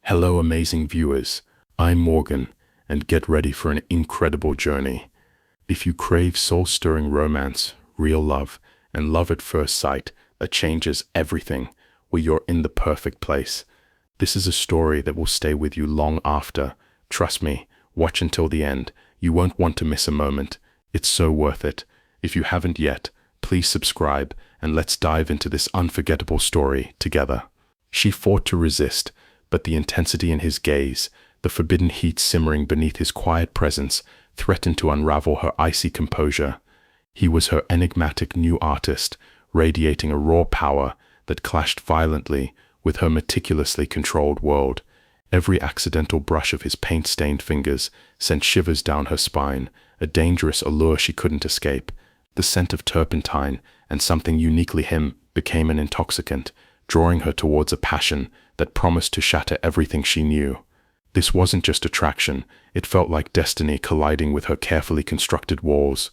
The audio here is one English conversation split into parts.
Hello, amazing viewers. I'm Morgan, and get ready for an incredible journey. If you crave soul-stirring romance, real love, and love at first sight that changes everything, well, you're in the perfect place. This is a story that will stay with you long after. Trust me, watch until the end. You won't want to miss a moment. It's so worth it. If you haven't yet, please subscribe, and let's dive into this unforgettable story together. She fought to resist, but the intensity in his gaze, the forbidden heat simmering beneath his quiet presence, threatened to unravel her icy composure. He was her enigmatic new artist, radiating a raw power that clashed violently with her meticulously controlled world. Every accidental brush of his paint-stained fingers sent shivers down her spine, a dangerous allure she couldn't escape. The scent of turpentine and something uniquely him became an intoxicant, drawing her towards a passion that promised to shatter everything she knew. This wasn't just attraction, it felt like destiny colliding with her carefully constructed walls.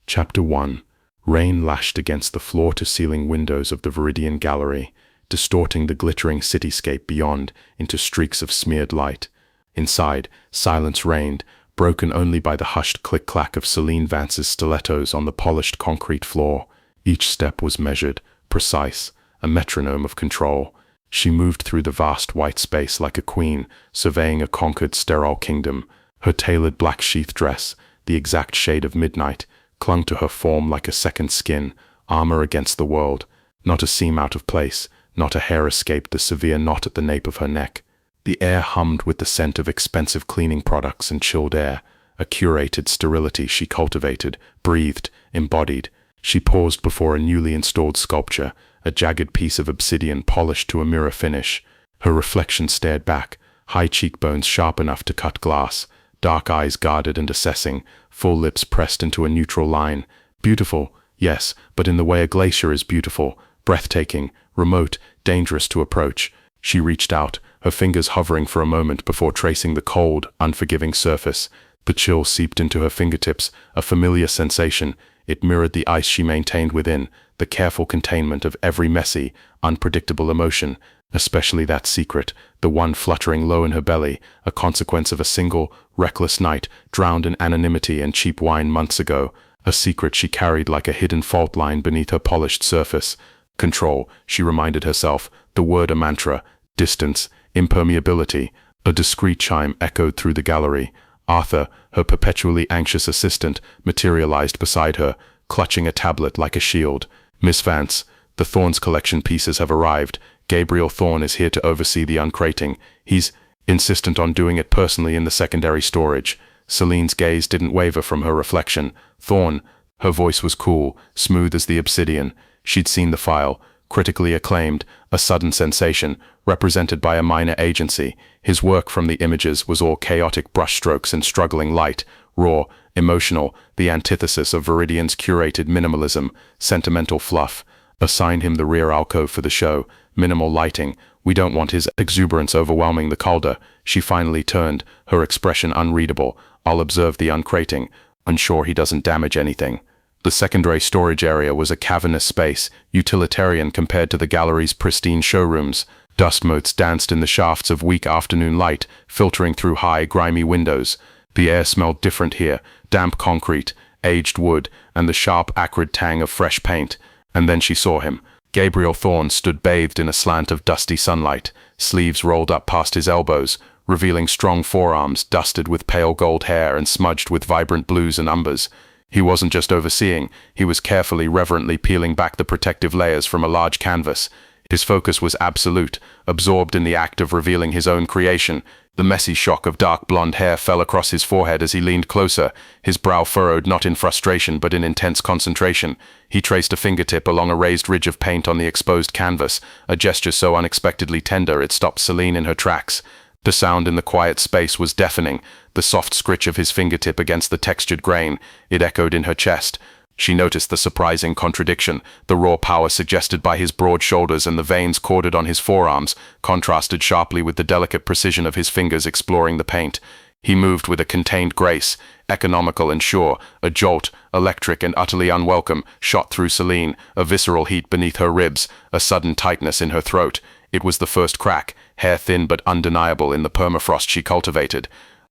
Chapter 1. Rain lashed against the floor-to-ceiling windows of the Viridian Gallery, distorting the glittering cityscape beyond into streaks of smeared light. Inside, silence reigned, broken only by the hushed click-clack of Selene Vance's stilettos on the polished concrete floor. Each step was measured, precise, a metronome of control. She moved through the vast white space like a queen, surveying a conquered sterile kingdom. Her tailored black sheath dress, the exact shade of midnight, clung to her form like a second skin, armor against the world. Not a seam out of place, not a hair escaped the severe knot at the nape of her neck. The air hummed with the scent of expensive cleaning products and chilled air, a curated sterility she cultivated, breathed, embodied. She paused before a newly installed sculpture, a jagged piece of obsidian polished to a mirror finish. Her reflection stared back, high cheekbones sharp enough to cut glass, dark eyes guarded and assessing, full lips pressed into a neutral line. Beautiful, yes, but in the way a glacier is beautiful, breathtaking, remote, dangerous to approach. She reached out, her fingers hovering for a moment before tracing the cold, unforgiving surface. The chill seeped into her fingertips, a familiar sensation. It mirrored the ice she maintained within, the careful containment of every messy, unpredictable emotion, especially that secret, the one fluttering low in her belly, a consequence of a single, reckless night, drowned in anonymity and cheap wine months ago, a secret she carried like a hidden fault line beneath her polished surface. Control, she reminded herself, the word a mantra, distance, impermeability. A discreet chime echoed through the gallery. Arthur, her perpetually anxious assistant, materialized beside her, clutching a tablet like a shield. Miss Vance, the Thorne's collection pieces have arrived. Gabriel Thorne is here to oversee the uncrating. He's insistent on doing it personally in the secondary storage. Selene's gaze didn't waver from her reflection. Thorne, her voice was cool, smooth as the obsidian. She'd seen the file, critically acclaimed, a sudden sensation, represented by a minor agency. His work from the images was all chaotic brushstrokes and struggling light, raw, emotional, the antithesis of Viridian's curated minimalism, sentimental fluff. Assign him the rear alcove for the show, minimal lighting. We don't want his exuberance overwhelming the Calder. She finally turned, her expression unreadable. I'll observe the uncrating, unsure he doesn't damage anything. The secondary storage area was a cavernous space, utilitarian compared to the gallery's pristine showrooms. Dust motes danced in the shafts of weak afternoon light, filtering through high, grimy windows. The air smelled different here, damp concrete, aged wood, and the sharp, acrid tang of fresh paint. And then she saw him. Gabriel Thorne stood bathed in a slant of dusty sunlight, sleeves rolled up past his elbows, revealing strong forearms dusted with pale gold hair and smudged with vibrant blues and umbers. He wasn't just overseeing, he was carefully, reverently peeling back the protective layers from a large canvas. His focus was absolute, absorbed in the act of revealing his own creation. The messy shock of dark blonde hair fell across his forehead as he leaned closer, his brow furrowed not in frustration but in intense concentration. He traced a fingertip along a raised ridge of paint on the exposed canvas, a gesture so unexpectedly tender it stopped Selene in her tracks. The sound in the quiet space was deafening, the soft scritch of his fingertip against the textured grain. It echoed in her chest. She noticed the surprising contradiction. The raw power suggested by his broad shoulders and the veins corded on his forearms contrasted sharply with the delicate precision of his fingers exploring the paint. He moved with a contained grace, economical and sure. A jolt, electric and utterly unwelcome, shot through Selene, a visceral heat beneath her ribs, a sudden tightness in her throat. It was the first crack, hair thin but undeniable in the permafrost she cultivated.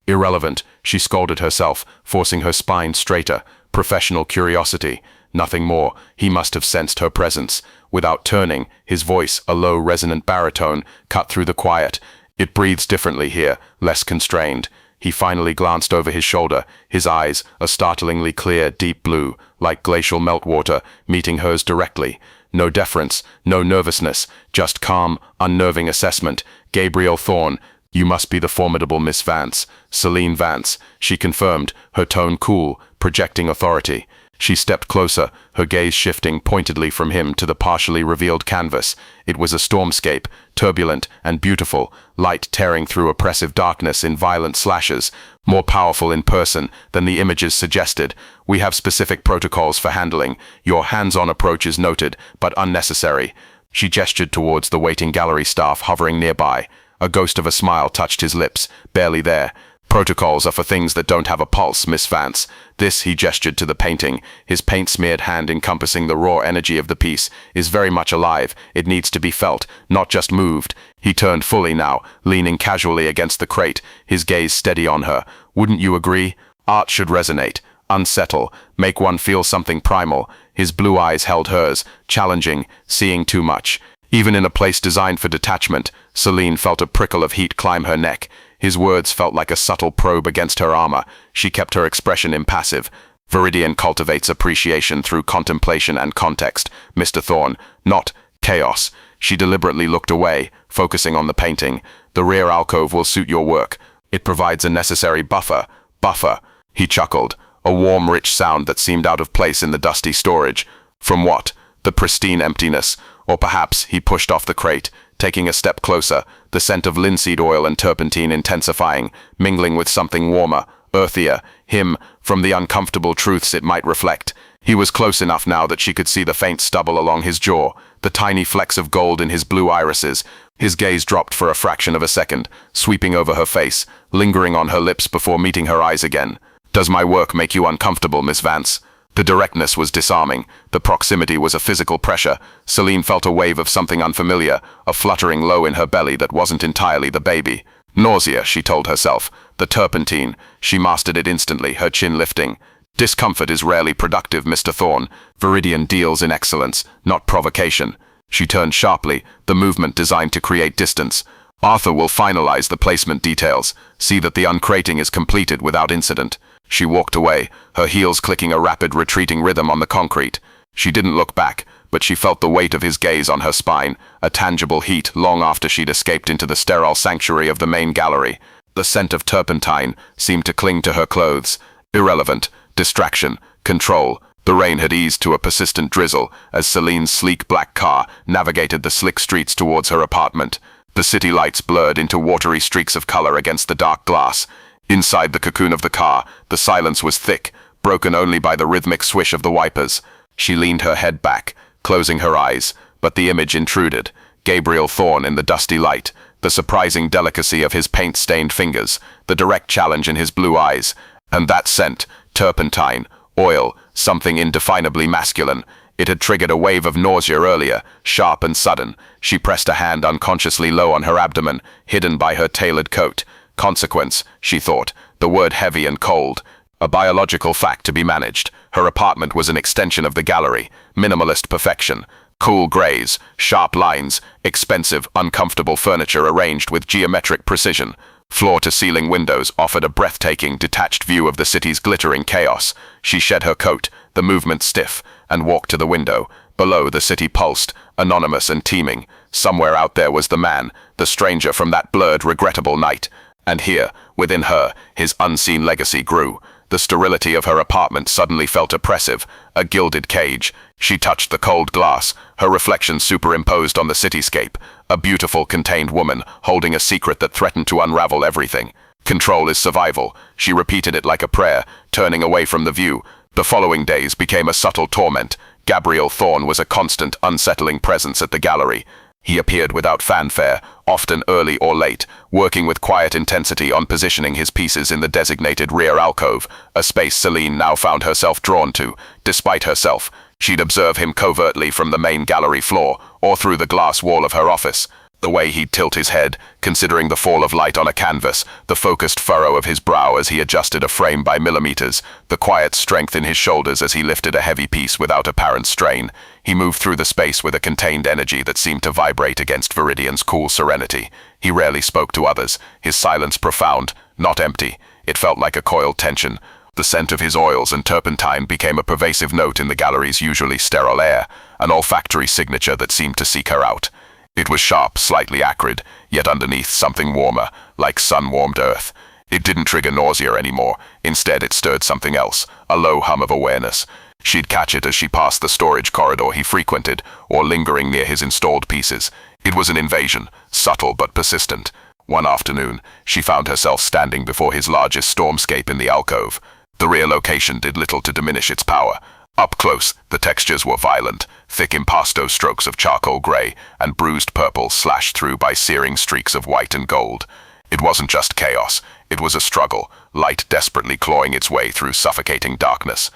Irrelevant, she scolded herself, forcing her spine straighter. Professional curiosity, nothing more. He must have sensed her presence. Without turning, his voice, a low, resonant baritone, cut through the quiet. It breathes differently here, less constrained. He finally glanced over his shoulder, his eyes, a startlingly clear, deep blue, like glacial meltwater, meeting hers directly. No deference, no nervousness, just calm, unnerving assessment. Gabriel Thorne, you must be the formidable Miss Vance. Selene Vance, she confirmed, her tone cool, projecting authority. She stepped closer, her gaze shifting pointedly from him to the partially revealed canvas. It was a stormscape, turbulent and beautiful, light tearing through oppressive darkness in violent slashes, more powerful in person than the images suggested. We have specific protocols for handling. Your hands-on approach is noted, but unnecessary. She gestured towards the waiting gallery staff hovering nearby. A ghost of a smile touched his lips, barely there. Protocols are for things that don't have a pulse, Miss Vance. This, he gestured to the painting, his paint-smeared hand encompassing the raw energy of the piece, is very much alive. It needs to be felt, not just moved. He turned fully now, leaning casually against the crate, his gaze steady on her. Wouldn't you agree? Art should resonate, unsettle, make one feel something primal. His blue eyes held hers, challenging, seeing too much. Even in a place designed for detachment, Selene felt a prickle of heat climb her neck. His words felt like a subtle probe against her armor. She kept her expression impassive. Viridian cultivates appreciation through contemplation and context, Mr. Thorne, not chaos. She deliberately looked away, focusing on the painting. The rear alcove will suit your work. It provides a necessary buffer. Buffer. He chuckled, a warm, rich sound that seemed out of place in the dusty storage. From what? The pristine emptiness. Or perhaps he pushed off the crate, taking a step closer, the scent of linseed oil and turpentine intensifying, mingling with something warmer, earthier, him, from the uncomfortable truths it might reflect. He was close enough now that she could see the faint stubble along his jaw, the tiny flecks of gold in his blue irises. His gaze dropped for a fraction of a second, sweeping over her face, lingering on her lips before meeting her eyes again. Does my work make you uncomfortable, Miss Vance? The directness was disarming. The proximity was a physical pressure. Selene felt a wave of something unfamiliar, a fluttering low in her belly that wasn't entirely the baby. Nausea, she told herself. The turpentine. She mastered it instantly, her chin lifting. Discomfort is rarely productive, Mr. Thorne. Viridian deals in excellence, not provocation. She turned sharply, the movement designed to create distance. Arthur will finalize the placement details, see that the uncrating is completed without incident. She walked away, her heels clicking a rapid retreating rhythm on the concrete. She didn't look back, but she felt the weight of his gaze on her spine, a tangible heat long after she'd escaped into the sterile sanctuary of the main gallery. The scent of turpentine seemed to cling to her clothes. Irrelevant, distraction, control. The rain had eased to a persistent drizzle as Selene's sleek black car navigated the slick streets towards her apartment. The city lights blurred into watery streaks of color against the dark glass. Inside the cocoon of the car, the silence was thick, broken only by the rhythmic swish of the wipers. She leaned her head back, closing her eyes, but the image intruded. Gabriel Thorne in the dusty light, the surprising delicacy of his paint-stained fingers, the direct challenge in his blue eyes, and that scent, turpentine, oil, something indefinably masculine. It had triggered a wave of nausea earlier, sharp and sudden. She pressed a hand unconsciously low on her abdomen, hidden by her tailored coat. Consequence, she thought, the word heavy and cold. A biological fact to be managed. Her apartment was an extension of the gallery, minimalist perfection. Cool grays, sharp lines, expensive, uncomfortable furniture arranged with geometric precision. Floor-to-ceiling windows offered a breathtaking, detached view of the city's glittering chaos. She shed her coat, the movement stiff, and walked to the window. Below, the city pulsed, anonymous and teeming. Somewhere out there was the man, the stranger from that blurred, regrettable night. And here, within her, his unseen legacy grew. The sterility of her apartment suddenly felt oppressive, a gilded cage. She touched the cold glass, her reflection superimposed on the cityscape, a beautiful, contained woman, holding a secret that threatened to unravel everything. Control is survival. She repeated it like a prayer, turning away from the view. The following days became a subtle torment. Gabriel Thorne was a constant, unsettling presence at the gallery. He appeared without fanfare, often early or late, working with quiet intensity on positioning his pieces in the designated rear alcove, a space Selene now found herself drawn to. Despite herself, she'd observe him covertly from the main gallery floor, or through the glass wall of her office. The way he'd tilt his head, considering the fall of light on a canvas, the focused furrow of his brow as he adjusted a frame by millimeters, the quiet strength in his shoulders as he lifted a heavy piece without apparent strain. He moved through the space with a contained energy that seemed to vibrate against Viridian's cool serenity. He rarely spoke to others, his silence profound, not empty. It felt like a coiled tension. The scent of his oils and turpentine became a pervasive note in the gallery's usually sterile air, an olfactory signature that seemed to seek her out. It was sharp, slightly acrid, yet underneath something warmer, like sun-warmed earth. It didn't trigger nausea anymore. Instead, it stirred something else, a low hum of awareness. She'd catch it as she passed the storage corridor he frequented, or lingering near his installed pieces. It was an invasion, subtle but persistent. One afternoon, she found herself standing before his largest stormscape in the alcove. The rear location did little to diminish its power. Up close, the textures were violent, thick impasto strokes of charcoal gray and bruised purple slashed through by searing streaks of white and gold. It wasn't just chaos, it was a struggle, light desperately clawing its way through suffocating darkness.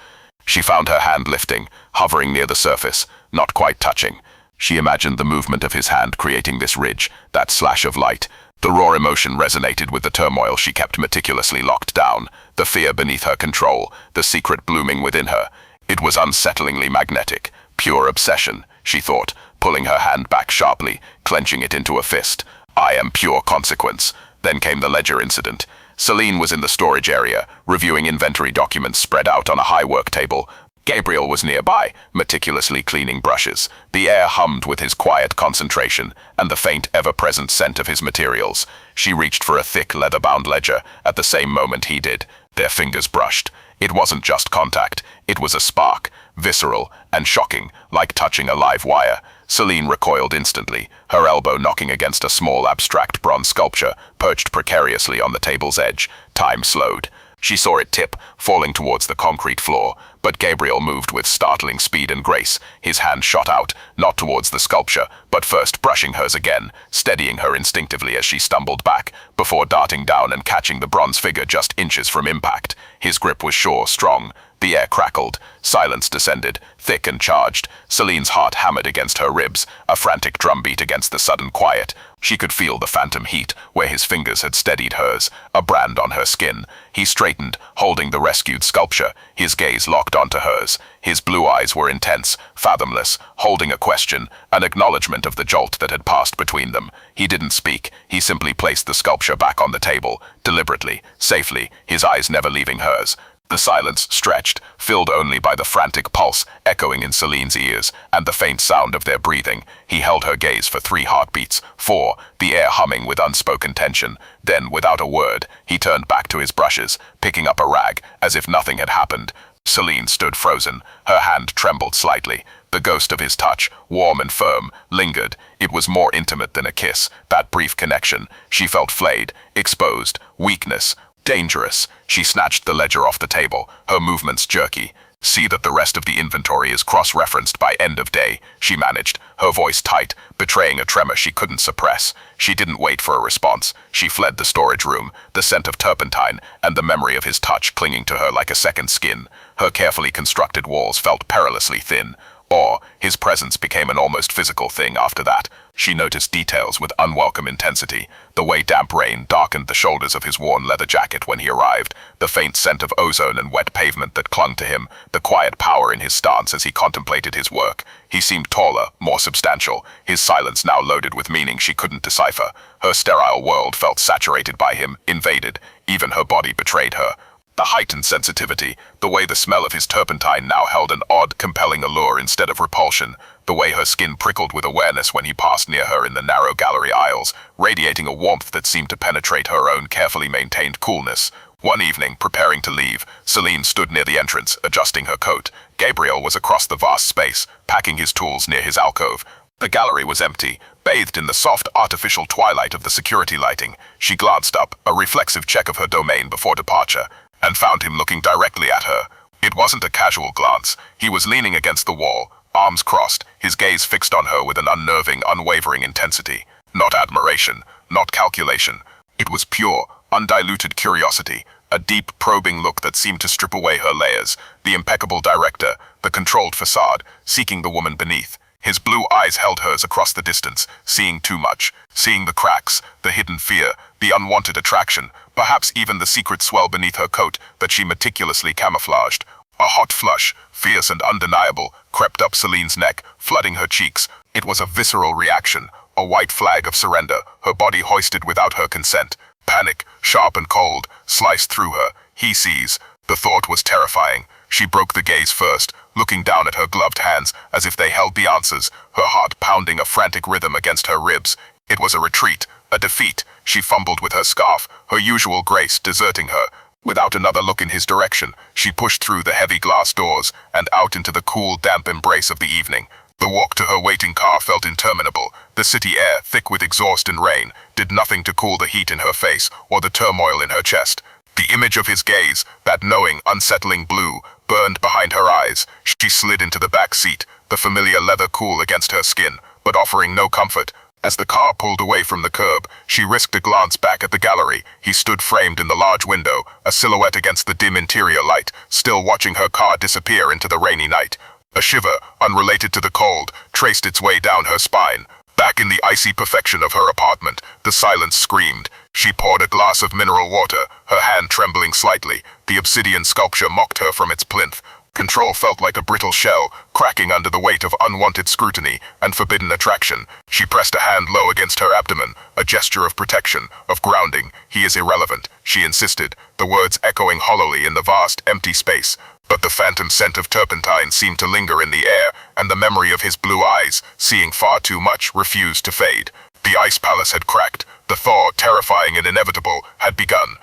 She found her hand lifting, hovering near the surface, not quite touching. She imagined the movement of his hand creating this ridge, that slash of light. The raw emotion resonated with the turmoil she kept meticulously locked down, the fear beneath her control, the secret blooming within her. It was unsettlingly magnetic, pure obsession, she thought, pulling her hand back sharply, clenching it into a fist. I am pure consequence. Then came the ledger incident. Selene was in the storage area, reviewing inventory documents spread out on a high work table. Gabriel was nearby, meticulously cleaning brushes. The air hummed with his quiet concentration and the faint, ever-present scent of his materials. She reached for a thick, leather-bound ledger at the same moment he did. Their fingers brushed. It wasn't just contact, it was a spark, visceral and shocking, like touching a live wire. Selene recoiled instantly, her elbow knocking against a small abstract bronze sculpture perched precariously on the table's edge. Time slowed. She saw it tip, falling towards the concrete floor, but Gabriel moved with startling speed and grace. His hand shot out, not towards the sculpture, but first brushing hers again, steadying her instinctively as she stumbled back, before darting down and catching the bronze figure just inches from impact. His grip was sure, strong. The air crackled. Silence descended, thick and charged. Selene's heart hammered against her ribs, a frantic drumbeat against the sudden quiet. She could feel the phantom heat where his fingers had steadied hers, a brand on her skin. He straightened, holding the rescued sculpture, his gaze locked onto hers. His blue eyes were intense, fathomless, holding a question, an acknowledgement of the jolt that had passed between them. He didn't speak, he simply placed the sculpture back on the table, deliberately, safely, his eyes never leaving hers. The silence stretched, filled only by the frantic pulse echoing in Selene's ears and the faint sound of their breathing. He held her gaze for 3 heartbeats, 4, the air humming with unspoken tension. Then, without a word, he turned back to his brushes, picking up a rag, as if nothing had happened. Selene stood frozen, her hand trembled slightly. The ghost of his touch, warm and firm, lingered. It was more intimate than a kiss, that brief connection. She felt flayed, exposed, weakness. Dangerous. She snatched the ledger off the table, her movements jerky. See that the rest of the inventory is cross-referenced by end of day, she managed, her voice tight, betraying a tremor she couldn't suppress. She didn't wait for a response. She fled the storage room, the scent of turpentine and the memory of his touch clinging to her like a second skin. Her carefully constructed walls felt perilously thin. Or, his presence became an almost physical thing after that. She noticed details with unwelcome intensity, the way damp rain darkened the shoulders of his worn leather jacket when he arrived, the faint scent of ozone and wet pavement that clung to him, the quiet power in his stance as he contemplated his work. He seemed taller, more substantial, his silence now loaded with meaning she couldn't decipher. Her sterile world felt saturated by him, invaded. Even her body betrayed her. The heightened sensitivity, the way the smell of his turpentine now held an odd, compelling allure instead of repulsion, the way her skin prickled with awareness when he passed near her in the narrow gallery aisles, radiating a warmth that seemed to penetrate her own carefully maintained coolness. One evening, preparing to leave, Selene stood near the entrance, adjusting her coat. Gabriel was across the vast space, packing his tools near his alcove. The gallery was empty, bathed in the soft, artificial twilight of the security lighting. She glanced up, a reflexive check of her domain before departure, and found him looking directly at her. It wasn't a casual glance. He was leaning against the wall, arms crossed, his gaze fixed on her with an unnerving, unwavering intensity. Not admiration, not calculation. It was pure, undiluted curiosity, a deep, probing look that seemed to strip away her layers, the impeccable director, the controlled facade, seeking the woman beneath. His blue eyes held hers across the distance, seeing too much, seeing the cracks, the hidden fear, the unwanted attraction, perhaps even the secret swell beneath her coat that she meticulously camouflaged. A hot flush, fierce and undeniable, crept up Selene's neck, flooding her cheeks. It was a visceral reaction, a white flag of surrender, her body hoisted without her consent. Panic, sharp and cold, sliced through her. He sees. The thought was terrifying. She broke the gaze first, looking down at her gloved hands as if they held the answers, her heart pounding a frantic rhythm against her ribs. It was a retreat, a defeat. She fumbled with her scarf, her usual grace deserting her. Without another look in his direction, she pushed through the heavy glass doors and out into the cool, damp embrace of the evening. The walk to her waiting car felt interminable. The city air, thick with exhaust and rain, did nothing to cool the heat in her face or the turmoil in her chest. The image of his gaze, that knowing, unsettling blue, burned behind her eyes. She slid into the back seat, the familiar leather cool against her skin, but offering no comfort. As the car pulled away from the curb, she risked a glance back at the gallery. He stood framed in the large window, a silhouette against the dim interior light, still watching her car disappear into the rainy night. A shiver, unrelated to the cold, traced its way down her spine. Back in the icy perfection of her apartment, the silence screamed. She poured a glass of mineral water, her hand trembling slightly. The obsidian sculpture mocked her from its plinth. Control felt like a brittle shell, cracking under the weight of unwanted scrutiny and forbidden attraction. She pressed a hand low against her abdomen, a gesture of protection, of grounding. He is irrelevant, she insisted, the words echoing hollowly in the vast, empty space. But the phantom scent of turpentine seemed to linger in the air, and the memory of his blue eyes, seeing far too much, refused to fade. The ice palace had cracked. The thaw, terrifying and inevitable, had begun.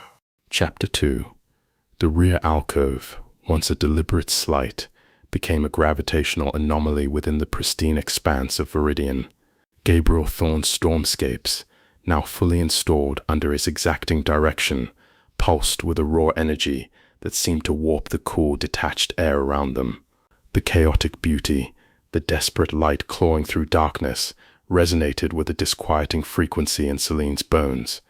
Chapter 2. The rear alcove, once a deliberate slight, became a gravitational anomaly within the pristine expanse of Viridian. Gabriel Thorne's stormscapes, now fully installed under his exacting direction, pulsed with a raw energy that seemed to warp the cool, detached air around them. The chaotic beauty, the desperate light clawing through darkness, resonated with a disquieting frequency in Selene's bones.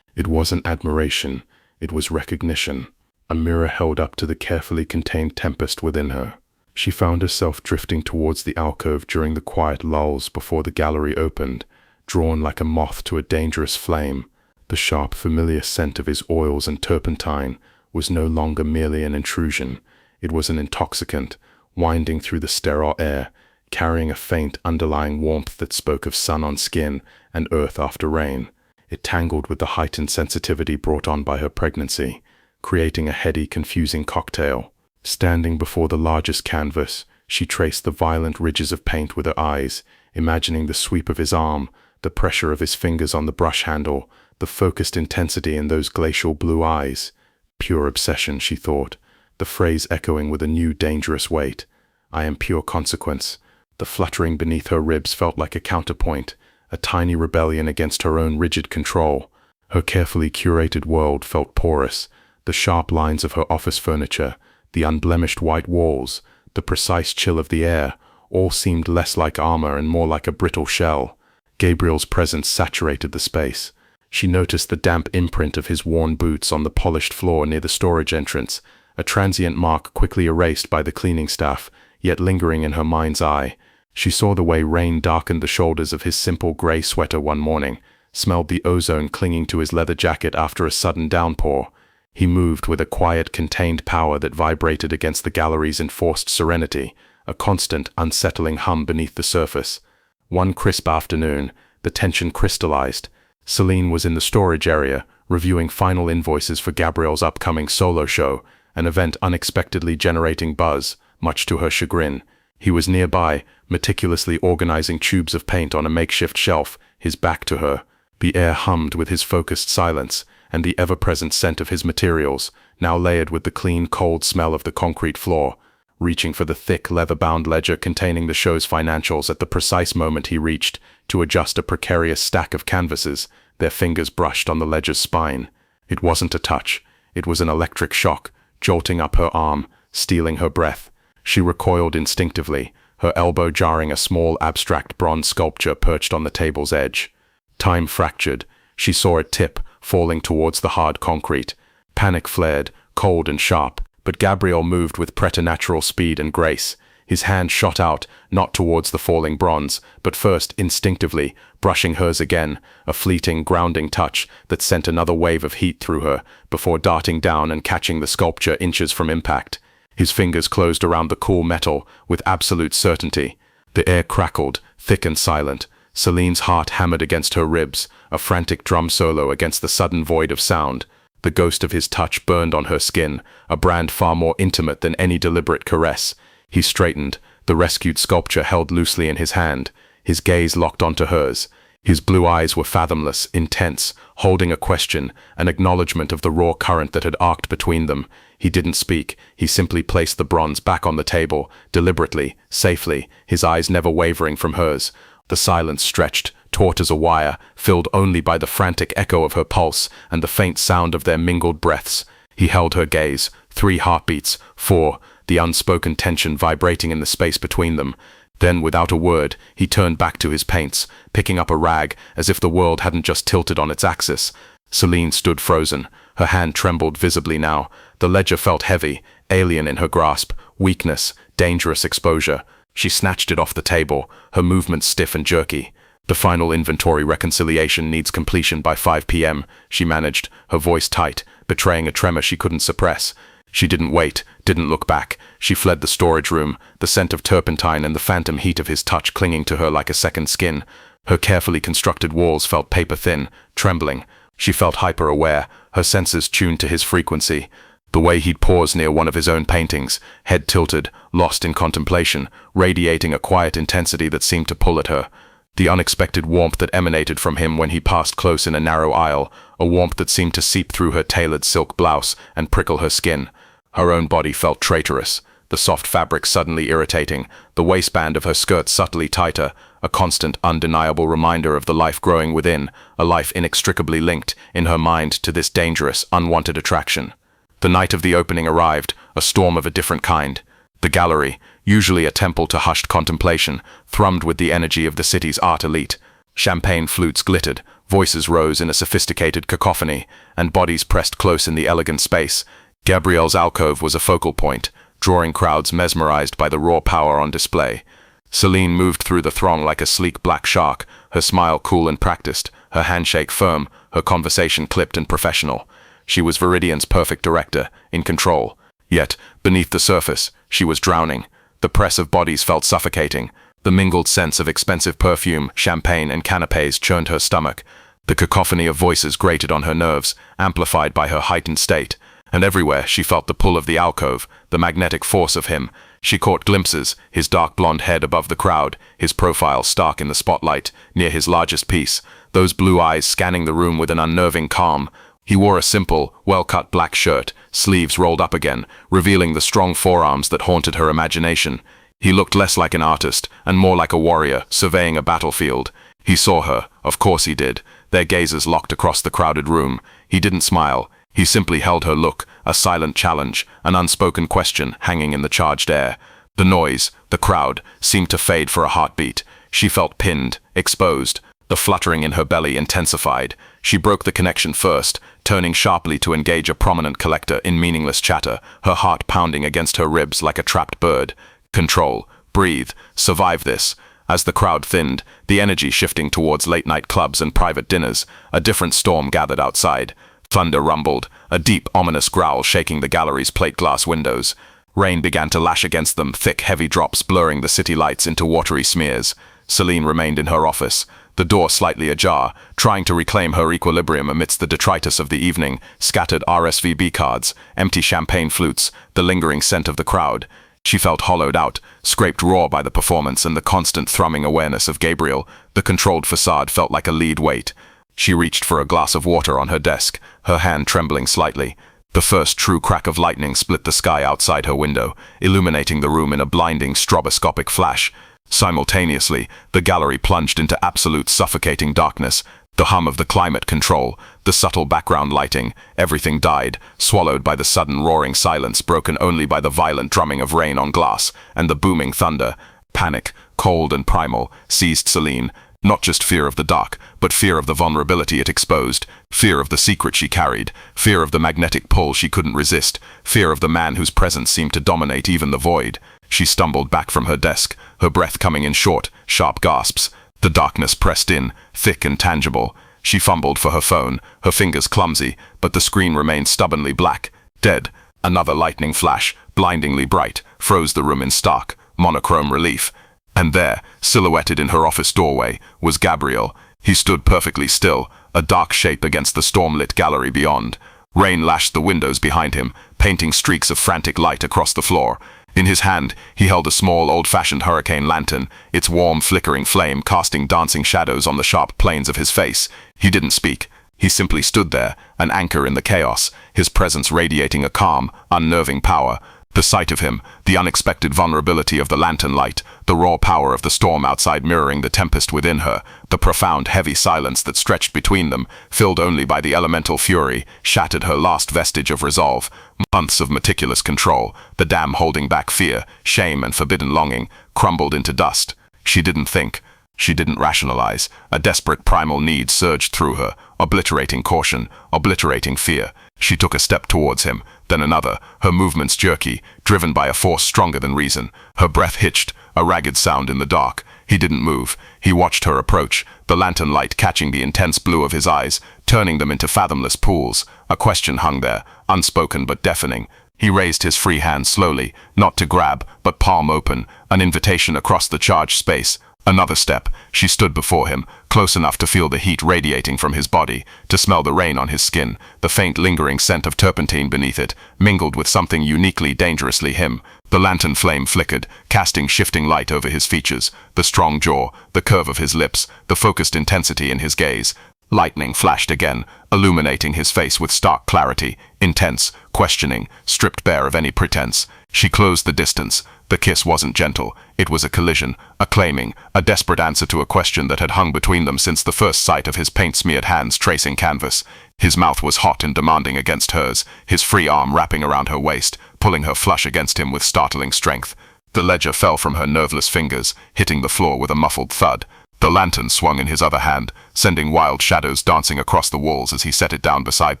It wasn't admiration, it was recognition, a mirror held up to the carefully contained tempest within her. She found herself drifting towards the alcove during the quiet lulls before the gallery opened, drawn like a moth to a dangerous flame. The sharp, familiar scent of his oils and turpentine was no longer merely an intrusion. It was an intoxicant, winding through the sterile air, carrying a faint underlying warmth that spoke of sun on skin and earth after rain. It tangled with the heightened sensitivity brought on by her pregnancy, creating a heady, confusing cocktail. Standing before the largest canvas, she traced the violent ridges of paint with her eyes, imagining the sweep of his arm, the pressure of his fingers on the brush handle, the focused intensity in those glacial blue eyes. Pure obsession, she thought, the phrase echoing with a new dangerous weight. I am pure consequence. The fluttering beneath her ribs felt like a counterpoint, a tiny rebellion against her own rigid control. Her carefully curated world felt porous, the sharp lines of her office furniture, the unblemished white walls, the precise chill of the air, all seemed less like armor and more like a brittle shell. Gabriel's presence saturated the space. She noticed the damp imprint of his worn boots on the polished floor near the storage entrance, a transient mark quickly erased by the cleaning staff, yet lingering in her mind's eye. She saw the way rain darkened the shoulders of his simple gray sweater one morning, smelled the ozone clinging to his leather jacket after a sudden downpour. He moved with a quiet, contained power that vibrated against the gallery's enforced serenity, a constant, unsettling hum beneath the surface. One crisp afternoon, the tension crystallized. Selene was in the storage area, reviewing final invoices for Gabriel's upcoming solo show, an event unexpectedly generating buzz, much to her chagrin. He was nearby, meticulously organizing tubes of paint on a makeshift shelf, his back to her. The air hummed with his focused silence, and the ever-present scent of his materials, now layered with the clean, cold smell of the concrete floor. Reaching for the thick, leather-bound ledger containing the show's financials at the precise moment he reached to adjust a precarious stack of canvases, their fingers brushed on the ledger's spine. It wasn't a touch. It was an electric shock, jolting up her arm, stealing her breath. She recoiled instinctively, her elbow jarring a small, abstract bronze sculpture perched on the table's edge. Time fractured. She saw it tip, falling towards the hard concrete. Panic flared, cold and sharp, but Gabriel moved with preternatural speed and grace. His hand shot out, not towards the falling bronze, but first, instinctively, brushing hers again, a fleeting, grounding touch that sent another wave of heat through her, before darting down and catching the sculpture inches from impact. His fingers closed around the cool metal with absolute certainty. The air crackled, thick and silent. Selene's heart hammered against her ribs, a frantic drum solo against the sudden void of sound. The ghost of his touch burned on her skin, a brand far more intimate than any deliberate caress. He straightened, the rescued sculpture held loosely in his hand, his gaze locked onto hers. His blue eyes were fathomless, intense, holding a question, an acknowledgement of the raw current that had arced between them. He didn't speak, he simply placed the bronze back on the table, deliberately, safely, his eyes never wavering from hers. The silence stretched, taut as a wire, filled only by the frantic echo of her pulse and the faint sound of their mingled breaths. He held her gaze, 3 heartbeats, 4, the unspoken tension vibrating in the space between them. Then, without a word, he turned back to his paints, picking up a rag as if the world hadn't just tilted on its axis. Selene stood frozen. Her hand trembled visibly now. The ledger felt heavy, alien in her grasp, weakness, dangerous exposure. She snatched it off the table, her movements stiff and jerky. The final inventory reconciliation needs completion by 5 p.m., she managed, her voice tight, betraying a tremor she couldn't suppress. She didn't wait, didn't look back. She fled the storage room, the scent of turpentine and the phantom heat of his touch clinging to her like a second skin. Her carefully constructed walls felt paper-thin, trembling. She felt hyper-aware, her senses tuned to his frequency. The way he'd pause near one of his own paintings, head tilted, lost in contemplation, radiating a quiet intensity that seemed to pull at her. The unexpected warmth that emanated from him when he passed close in a narrow aisle, a warmth that seemed to seep through her tailored silk blouse and prickle her skin. Her own body felt traitorous, the soft fabric suddenly irritating, the waistband of her skirt subtly tighter, a constant, undeniable reminder of the life growing within, a life inextricably linked, in her mind, to this dangerous, unwanted attraction. The night of the opening arrived, a storm of a different kind. The gallery, usually a temple to hushed contemplation, thrummed with the energy of the city's art elite. Champagne flutes glittered, voices rose in a sophisticated cacophony, and bodies pressed close in the elegant space. Gabriel's alcove was a focal point, drawing crowds mesmerized by the raw power on display. Selene moved through the throng like a sleek black shark, her smile cool and practiced, her handshake firm, her conversation clipped and professional. She was Viridian's perfect director, in control. Yet, beneath the surface, she was drowning. The press of bodies felt suffocating. The mingled scents of expensive perfume, champagne, and canapes churned her stomach. The cacophony of voices grated on her nerves, amplified by her heightened state. And everywhere she felt the pull of the alcove, the magnetic force of him. She caught glimpses, his dark blonde head above the crowd, his profile stark in the spotlight, near his largest piece, those blue eyes scanning the room with an unnerving calm. He wore a simple, well-cut black shirt, sleeves rolled up again, revealing the strong forearms that haunted her imagination. He looked less like an artist, and more like a warrior, surveying a battlefield. He saw her, of course he did, their gazes locked across the crowded room. He didn't smile. He simply held her look, a silent challenge, an unspoken question hanging in the charged air. The noise, the crowd, seemed to fade for a heartbeat. She felt pinned, exposed. The fluttering in her belly intensified. She broke the connection first, turning sharply to engage a prominent collector in meaningless chatter, her heart pounding against her ribs like a trapped bird. Control, breathe, survive this. As the crowd thinned, the energy shifting towards late-night clubs and private dinners, a different storm gathered outside. Thunder rumbled, a deep, ominous growl shaking the gallery's plate-glass windows. Rain began to lash against them, thick, heavy drops blurring the city lights into watery smears. Selene remained in her office, the door slightly ajar, trying to reclaim her equilibrium amidst the detritus of the evening, scattered RSVB cards, empty champagne flutes, the lingering scent of the crowd. She felt hollowed out, scraped raw by the performance and the constant thrumming awareness of Gabriel. The controlled facade felt like a lead weight. She reached for a glass of water on her desk, her hand trembling slightly. The first true crack of lightning split the sky outside her window, illuminating the room in a blinding stroboscopic flash. Simultaneously, the gallery plunged into absolute suffocating darkness. The hum of the climate control, the subtle background lighting, everything died, swallowed by the sudden roaring silence broken only by the violent drumming of rain on glass and the booming thunder. Panic, cold and primal, seized Selene. Not just fear of the dark, but fear of the vulnerability it exposed, fear of the secret she carried, fear of the magnetic pull she couldn't resist, fear of the man whose presence seemed to dominate even the void. She stumbled back from her desk, her breath coming in short, sharp gasps. The darkness pressed in, thick and tangible. She fumbled for her phone, her fingers clumsy, but the screen remained stubbornly black, dead. Another lightning flash, blindingly bright, froze the room in stark, monochrome relief. And there, silhouetted in her office doorway, was Gabriel. He stood perfectly still, a dark shape against the storm-lit gallery beyond. Rain lashed the windows behind him, painting streaks of frantic light across the floor. In his hand, he held a small, old-fashioned hurricane lantern, its warm, flickering flame casting dancing shadows on the sharp planes of his face. He didn't speak. He simply stood there, an anchor in the chaos, his presence radiating a calm, unnerving power. The sight of him, the unexpected vulnerability of the lantern light, the raw power of the storm outside mirroring the tempest within her, the profound, heavy silence that stretched between them, filled only by the elemental fury, shattered her last vestige of resolve. Months of meticulous control, the dam holding back fear, shame and forbidden longing, crumbled into dust. She didn't think. She didn't rationalize. A desperate primal need surged through her, obliterating caution, obliterating fear. She took a step towards him, then another, her movements jerky, driven by a force stronger than reason. Her breath hitched, a ragged sound in the dark. He didn't move. He watched her approach, the lantern light catching the intense blue of his eyes, turning them into fathomless pools. A question hung there, unspoken but deafening. He raised his free hand slowly, not to grab, but palm open, an invitation across the charged space. Another step. She stood before him, close enough to feel the heat radiating from his body, to smell the rain on his skin, the faint lingering scent of turpentine beneath it, mingled with something uniquely, dangerously him. The lantern flame flickered, casting shifting light over his features, the strong jaw, the curve of his lips, the focused intensity in his gaze. Lightning flashed again, illuminating his face with stark clarity, intense, questioning, stripped bare of any pretense. She closed the distance. The kiss wasn't gentle. It was a collision, a claiming, a desperate answer to a question that had hung between them since the first sight of his paint-smeared hands tracing canvas. His mouth was hot and demanding against hers, his free arm wrapping around her waist, pulling her flush against him with startling strength. The ledger fell from her nerveless fingers, hitting the floor with a muffled thud. The lantern swung in his other hand, sending wild shadows dancing across the walls as he set it down beside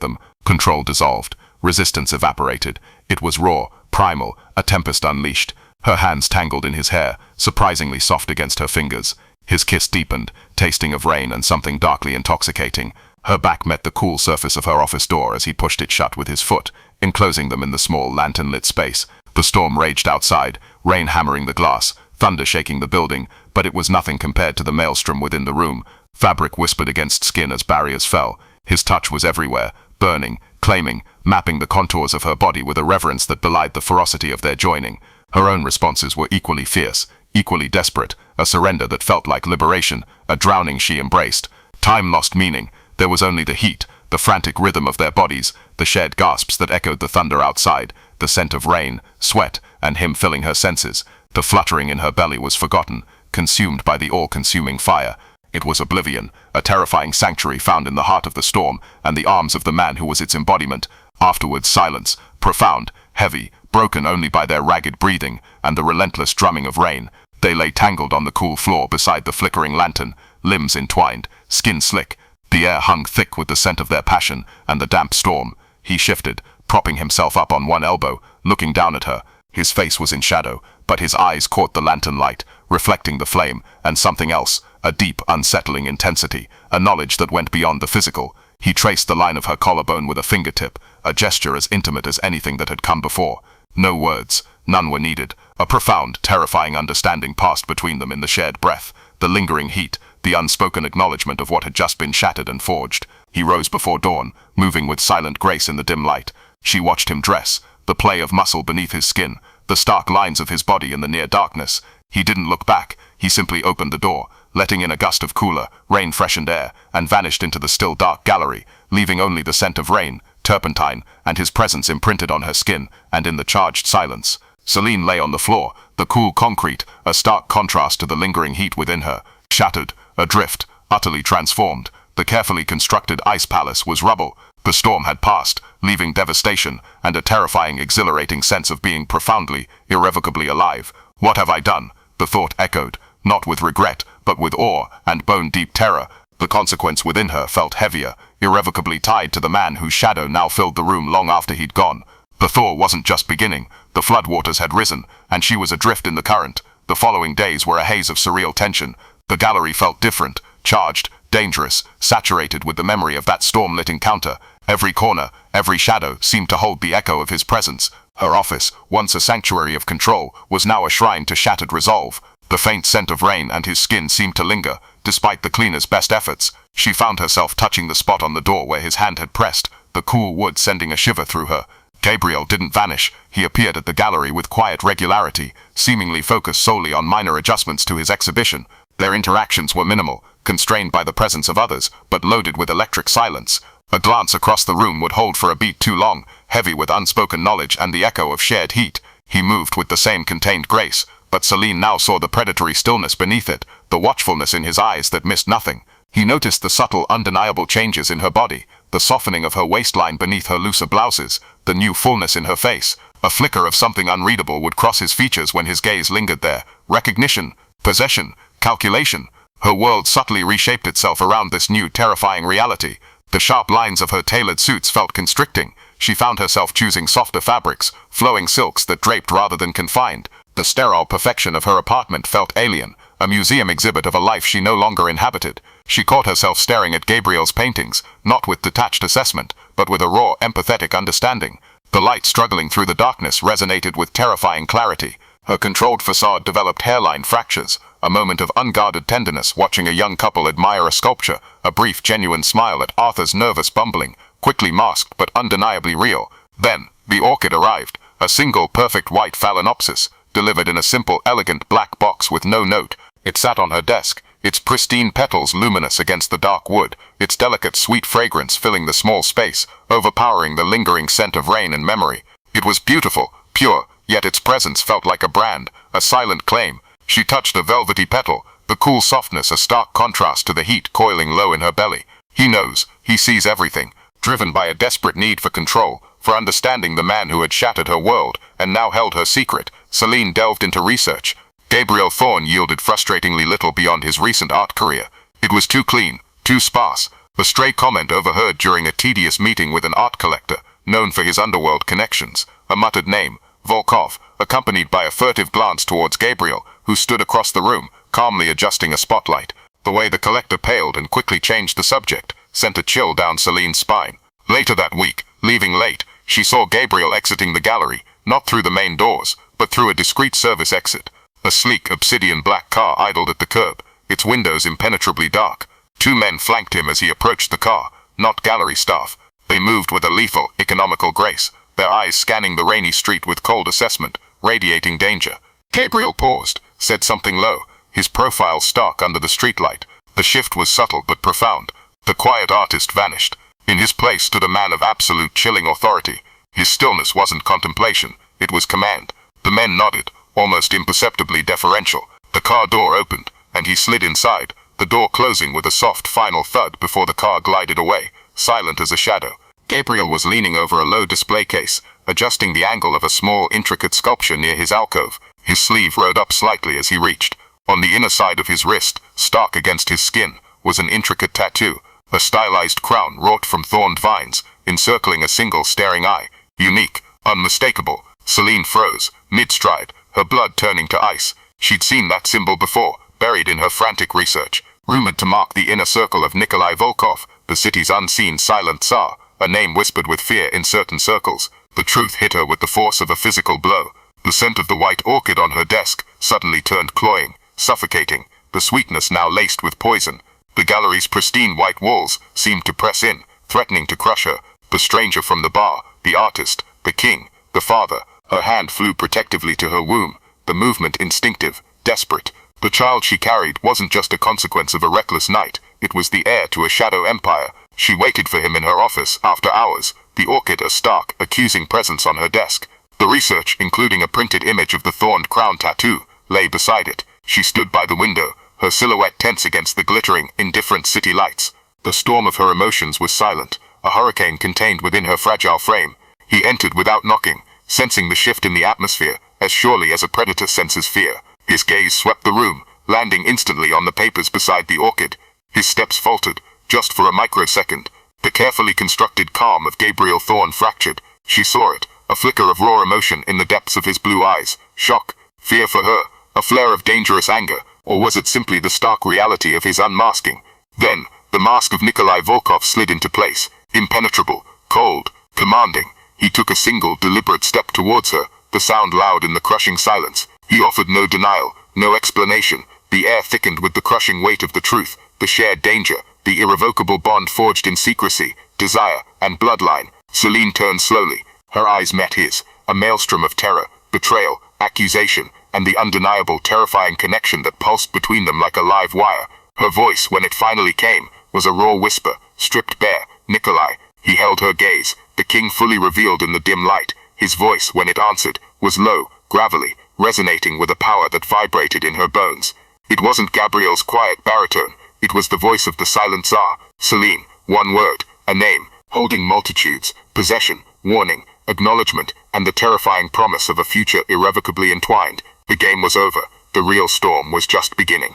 them. Control dissolved. Resistance evaporated. It was raw, primal, a tempest unleashed. Her hands tangled in his hair, surprisingly soft against her fingers. His kiss deepened, tasting of rain and something darkly intoxicating. Her back met the cool surface of her office door as he pushed it shut with his foot, enclosing them in the small lantern-lit space. The storm raged outside, rain hammering the glass, thunder shaking the building, but it was nothing compared to the maelstrom within the room. Fabric whispered against skin as barriers fell. His touch was everywhere, burning, claiming, mapping the contours of her body with a reverence that belied the ferocity of their joining. Her own responses were equally fierce, equally desperate, a surrender that felt like liberation, a drowning she embraced. Time lost meaning. There was only the heat, the frantic rhythm of their bodies, the shared gasps that echoed the thunder outside, the scent of rain, sweat, and him filling her senses. The fluttering in her belly was forgotten, consumed by the all-consuming fire. It was oblivion, a terrifying sanctuary found in the heart of the storm, and the arms of the man who was its embodiment. Afterwards, silence, profound, heavy, broken only by their ragged breathing and the relentless drumming of rain. They lay tangled on the cool floor beside the flickering lantern, limbs entwined, skin slick. The air hung thick with the scent of their passion and the damp storm. He shifted, propping himself up on one elbow, looking down at her. His face was in shadow, but his eyes caught the lantern light, reflecting the flame, and something else, a deep, unsettling intensity, a knowledge that went beyond the physical. He traced the line of her collarbone with a fingertip, a gesture as intimate as anything that had come before. No words, none were needed. A profound, terrifying understanding passed between them in the shared breath, the lingering heat, the unspoken acknowledgement of what had just been shattered and forged. He rose before dawn, moving with silent grace in the dim light. She watched him dress, the play of muscle beneath his skin, the stark lines of his body in the near darkness. He didn't look back. He simply opened the door, letting in a gust of cooler, rain-freshened air, and vanished into the still dark gallery, leaving only the scent of rain, turpentine, and his presence imprinted on her skin and in the charged silence. Selene lay on the floor, the cool concrete, a stark contrast to the lingering heat within her. Shattered, adrift, utterly transformed. The carefully constructed ice palace was rubble. The storm had passed, leaving devastation and a terrifying, exhilarating sense of being profoundly, irrevocably alive. What have I done? The thought echoed, not with regret, but with awe and bone-deep terror. The consequence within her felt heavier, irrevocably tied to the man whose shadow now filled the room long after he'd gone. The thaw wasn't just beginning, the floodwaters had risen, and she was adrift in the current. The following days were a haze of surreal tension. The gallery felt different, charged, dangerous, saturated with the memory of that storm-lit encounter. Every corner, every shadow seemed to hold the echo of his presence. Her office, once a sanctuary of control, was now a shrine to shattered resolve. The faint scent of rain and his skin seemed to linger, despite the cleaner's best efforts. She found herself touching the spot on the door where his hand had pressed, the cool wood sending a shiver through her. Gabriel didn't vanish. He appeared at the gallery with quiet regularity, seemingly focused solely on minor adjustments to his exhibition. Their interactions were minimal, constrained by the presence of others, but loaded with electric silence. A glance across the room would hold for a beat too long, heavy with unspoken knowledge and the echo of shared heat. He moved with the same contained grace, but Selene now saw the predatory stillness beneath it, the watchfulness in his eyes that missed nothing. He noticed the subtle, undeniable changes in her body, the softening of her waistline beneath her looser blouses, the new fullness in her face. A flicker of something unreadable would cross his features when his gaze lingered there. Recognition, possession, calculation. Her world subtly reshaped itself around this new, terrifying reality. The sharp lines of her tailored suits felt constricting. She found herself choosing softer fabrics, flowing silks that draped rather than confined. The sterile perfection of her apartment felt alien, a museum exhibit of a life she no longer inhabited. She caught herself staring at Gabriel's paintings, not with detached assessment, but with a raw, empathetic understanding. The light struggling through the darkness resonated with terrifying clarity. Her controlled facade developed hairline fractures, a moment of unguarded tenderness watching a young couple admire a sculpture, a brief, genuine smile at Arthur's nervous bumbling, quickly masked but undeniably real. Then, the orchid arrived, a single perfect white phalaenopsis, delivered in a simple, elegant black box with no note. It sat on her desk, its pristine petals luminous against the dark wood, its delicate sweet fragrance filling the small space, overpowering the lingering scent of rain and memory. It was beautiful, pure, yet its presence felt like a brand, a silent claim. She touched a velvety petal, the cool softness a stark contrast to the heat coiling low in her belly. He knows, he sees everything, driven by a desperate need for control, for understanding the man who had shattered her world, and now held her secret. Selene delved into research. Gabriel Thorne yielded frustratingly little beyond his recent art career. It was too clean, too sparse. A stray comment overheard during a tedious meeting with an art collector, known for his underworld connections. A muttered name, Volkov, accompanied by a furtive glance towards Gabriel, who stood across the room, calmly adjusting a spotlight. The way the collector paled and quickly changed the subject sent a chill down Selene's spine. Later that week, leaving late, she saw Gabriel exiting the gallery, not through the main doors, but through a discreet service exit. A sleek obsidian black car idled at the curb, its windows impenetrably dark. Two men flanked him as he approached the car, not gallery staff. They moved with a lethal, economical grace, their eyes scanning the rainy street with cold assessment, radiating danger. Gabriel paused, said something low, his profile stark under the streetlight. The shift was subtle but profound. The quiet artist vanished. In his place stood a man of absolute chilling authority. His stillness wasn't contemplation, it was command. The men nodded, almost imperceptibly deferential. The car door opened, and he slid inside, the door closing with a soft final thud before the car glided away, silent as a shadow. Gabriel was leaning over a low display case, adjusting the angle of a small, intricate sculpture near his alcove. His sleeve rode up slightly as he reached. On the inner side of his wrist, stark against his skin, was an intricate tattoo, a stylized crown wrought from thorned vines, encircling a single staring eye. Unique, unmistakable. Selene froze, mid-stride, her blood turning to ice. She'd seen that symbol before, buried in her frantic research, rumored to mark the inner circle of Nikolai Volkov, the city's unseen silent Tsar, a name whispered with fear in certain circles. The truth hit her with the force of a physical blow. The scent of the white orchid on her desk suddenly turned cloying, suffocating, the sweetness now laced with poison. The gallery's pristine white walls seemed to press in, threatening to crush her. The stranger from the bar, the artist, the king, the father. Her hand flew protectively to her womb, the movement instinctive, desperate. The child she carried wasn't just a consequence of a reckless night, it was the heir to a shadow empire. She waited for him in her office after hours, the orchid a stark, accusing presence on her desk. The research, including a printed image of the thorned crown tattoo, lay beside it. She stood by the window, her silhouette tense against the glittering, indifferent city lights. The storm of her emotions was silent, a hurricane contained within her fragile frame. He entered without knocking, sensing the shift in the atmosphere, as surely as a predator senses fear. His gaze swept the room, landing instantly on the papers beside the orchid. His steps faltered, just for a microsecond. The carefully constructed calm of Gabriel Thorne fractured. She saw it, a flicker of raw emotion in the depths of his blue eyes. Shock, fear for her, a flare of dangerous anger, or was it simply the stark reality of his unmasking? Then, the mask of Nikolai Volkov slid into place, impenetrable, cold, commanding. He took a single, deliberate step towards her, the sound loud in the crushing silence. He offered no denial, no explanation. The air thickened with the crushing weight of the truth, the shared danger, the irrevocable bond forged in secrecy, desire, and bloodline. Selene turned slowly. Her eyes met his, a maelstrom of terror, betrayal, accusation, and the undeniable, terrifying connection that pulsed between them like a live wire. Her voice, when it finally came, was a raw whisper, stripped bare. Nikolai. He held her gaze, the king fully revealed in the dim light. His voice, when it answered, was low, gravelly, resonating with a power that vibrated in her bones. It wasn't Gabriel's quiet baritone. It was the voice of the silent Tsar. Selene, one word, a name, holding multitudes, possession, warning, acknowledgement, and the terrifying promise of a future irrevocably entwined. The game was over. The real storm was just beginning.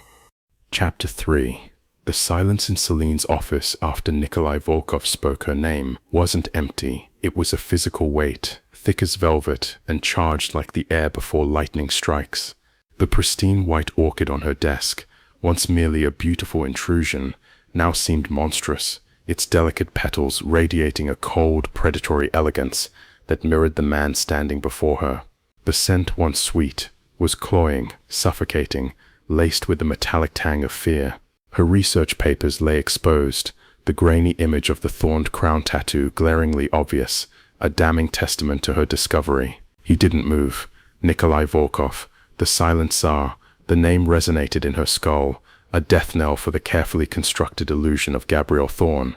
Chapter 3. The silence in Selene's office after Nikolai Volkov spoke her name wasn't empty. It was a physical weight, thick as velvet and charged like the air before lightning strikes. The pristine white orchid on her desk, once merely a beautiful intrusion, now seemed monstrous, its delicate petals radiating a cold, predatory elegance that mirrored the man standing before her. The scent, once sweet, was cloying, suffocating, laced with the metallic tang of fear. Her research papers lay exposed, the grainy image of the thorned crown tattoo glaringly obvious, a damning testament to her discovery. He didn't move. Nikolai Volkov, the silent Tsar, the name resonated in her skull, a death knell for the carefully constructed illusion of Gabriel Thorne.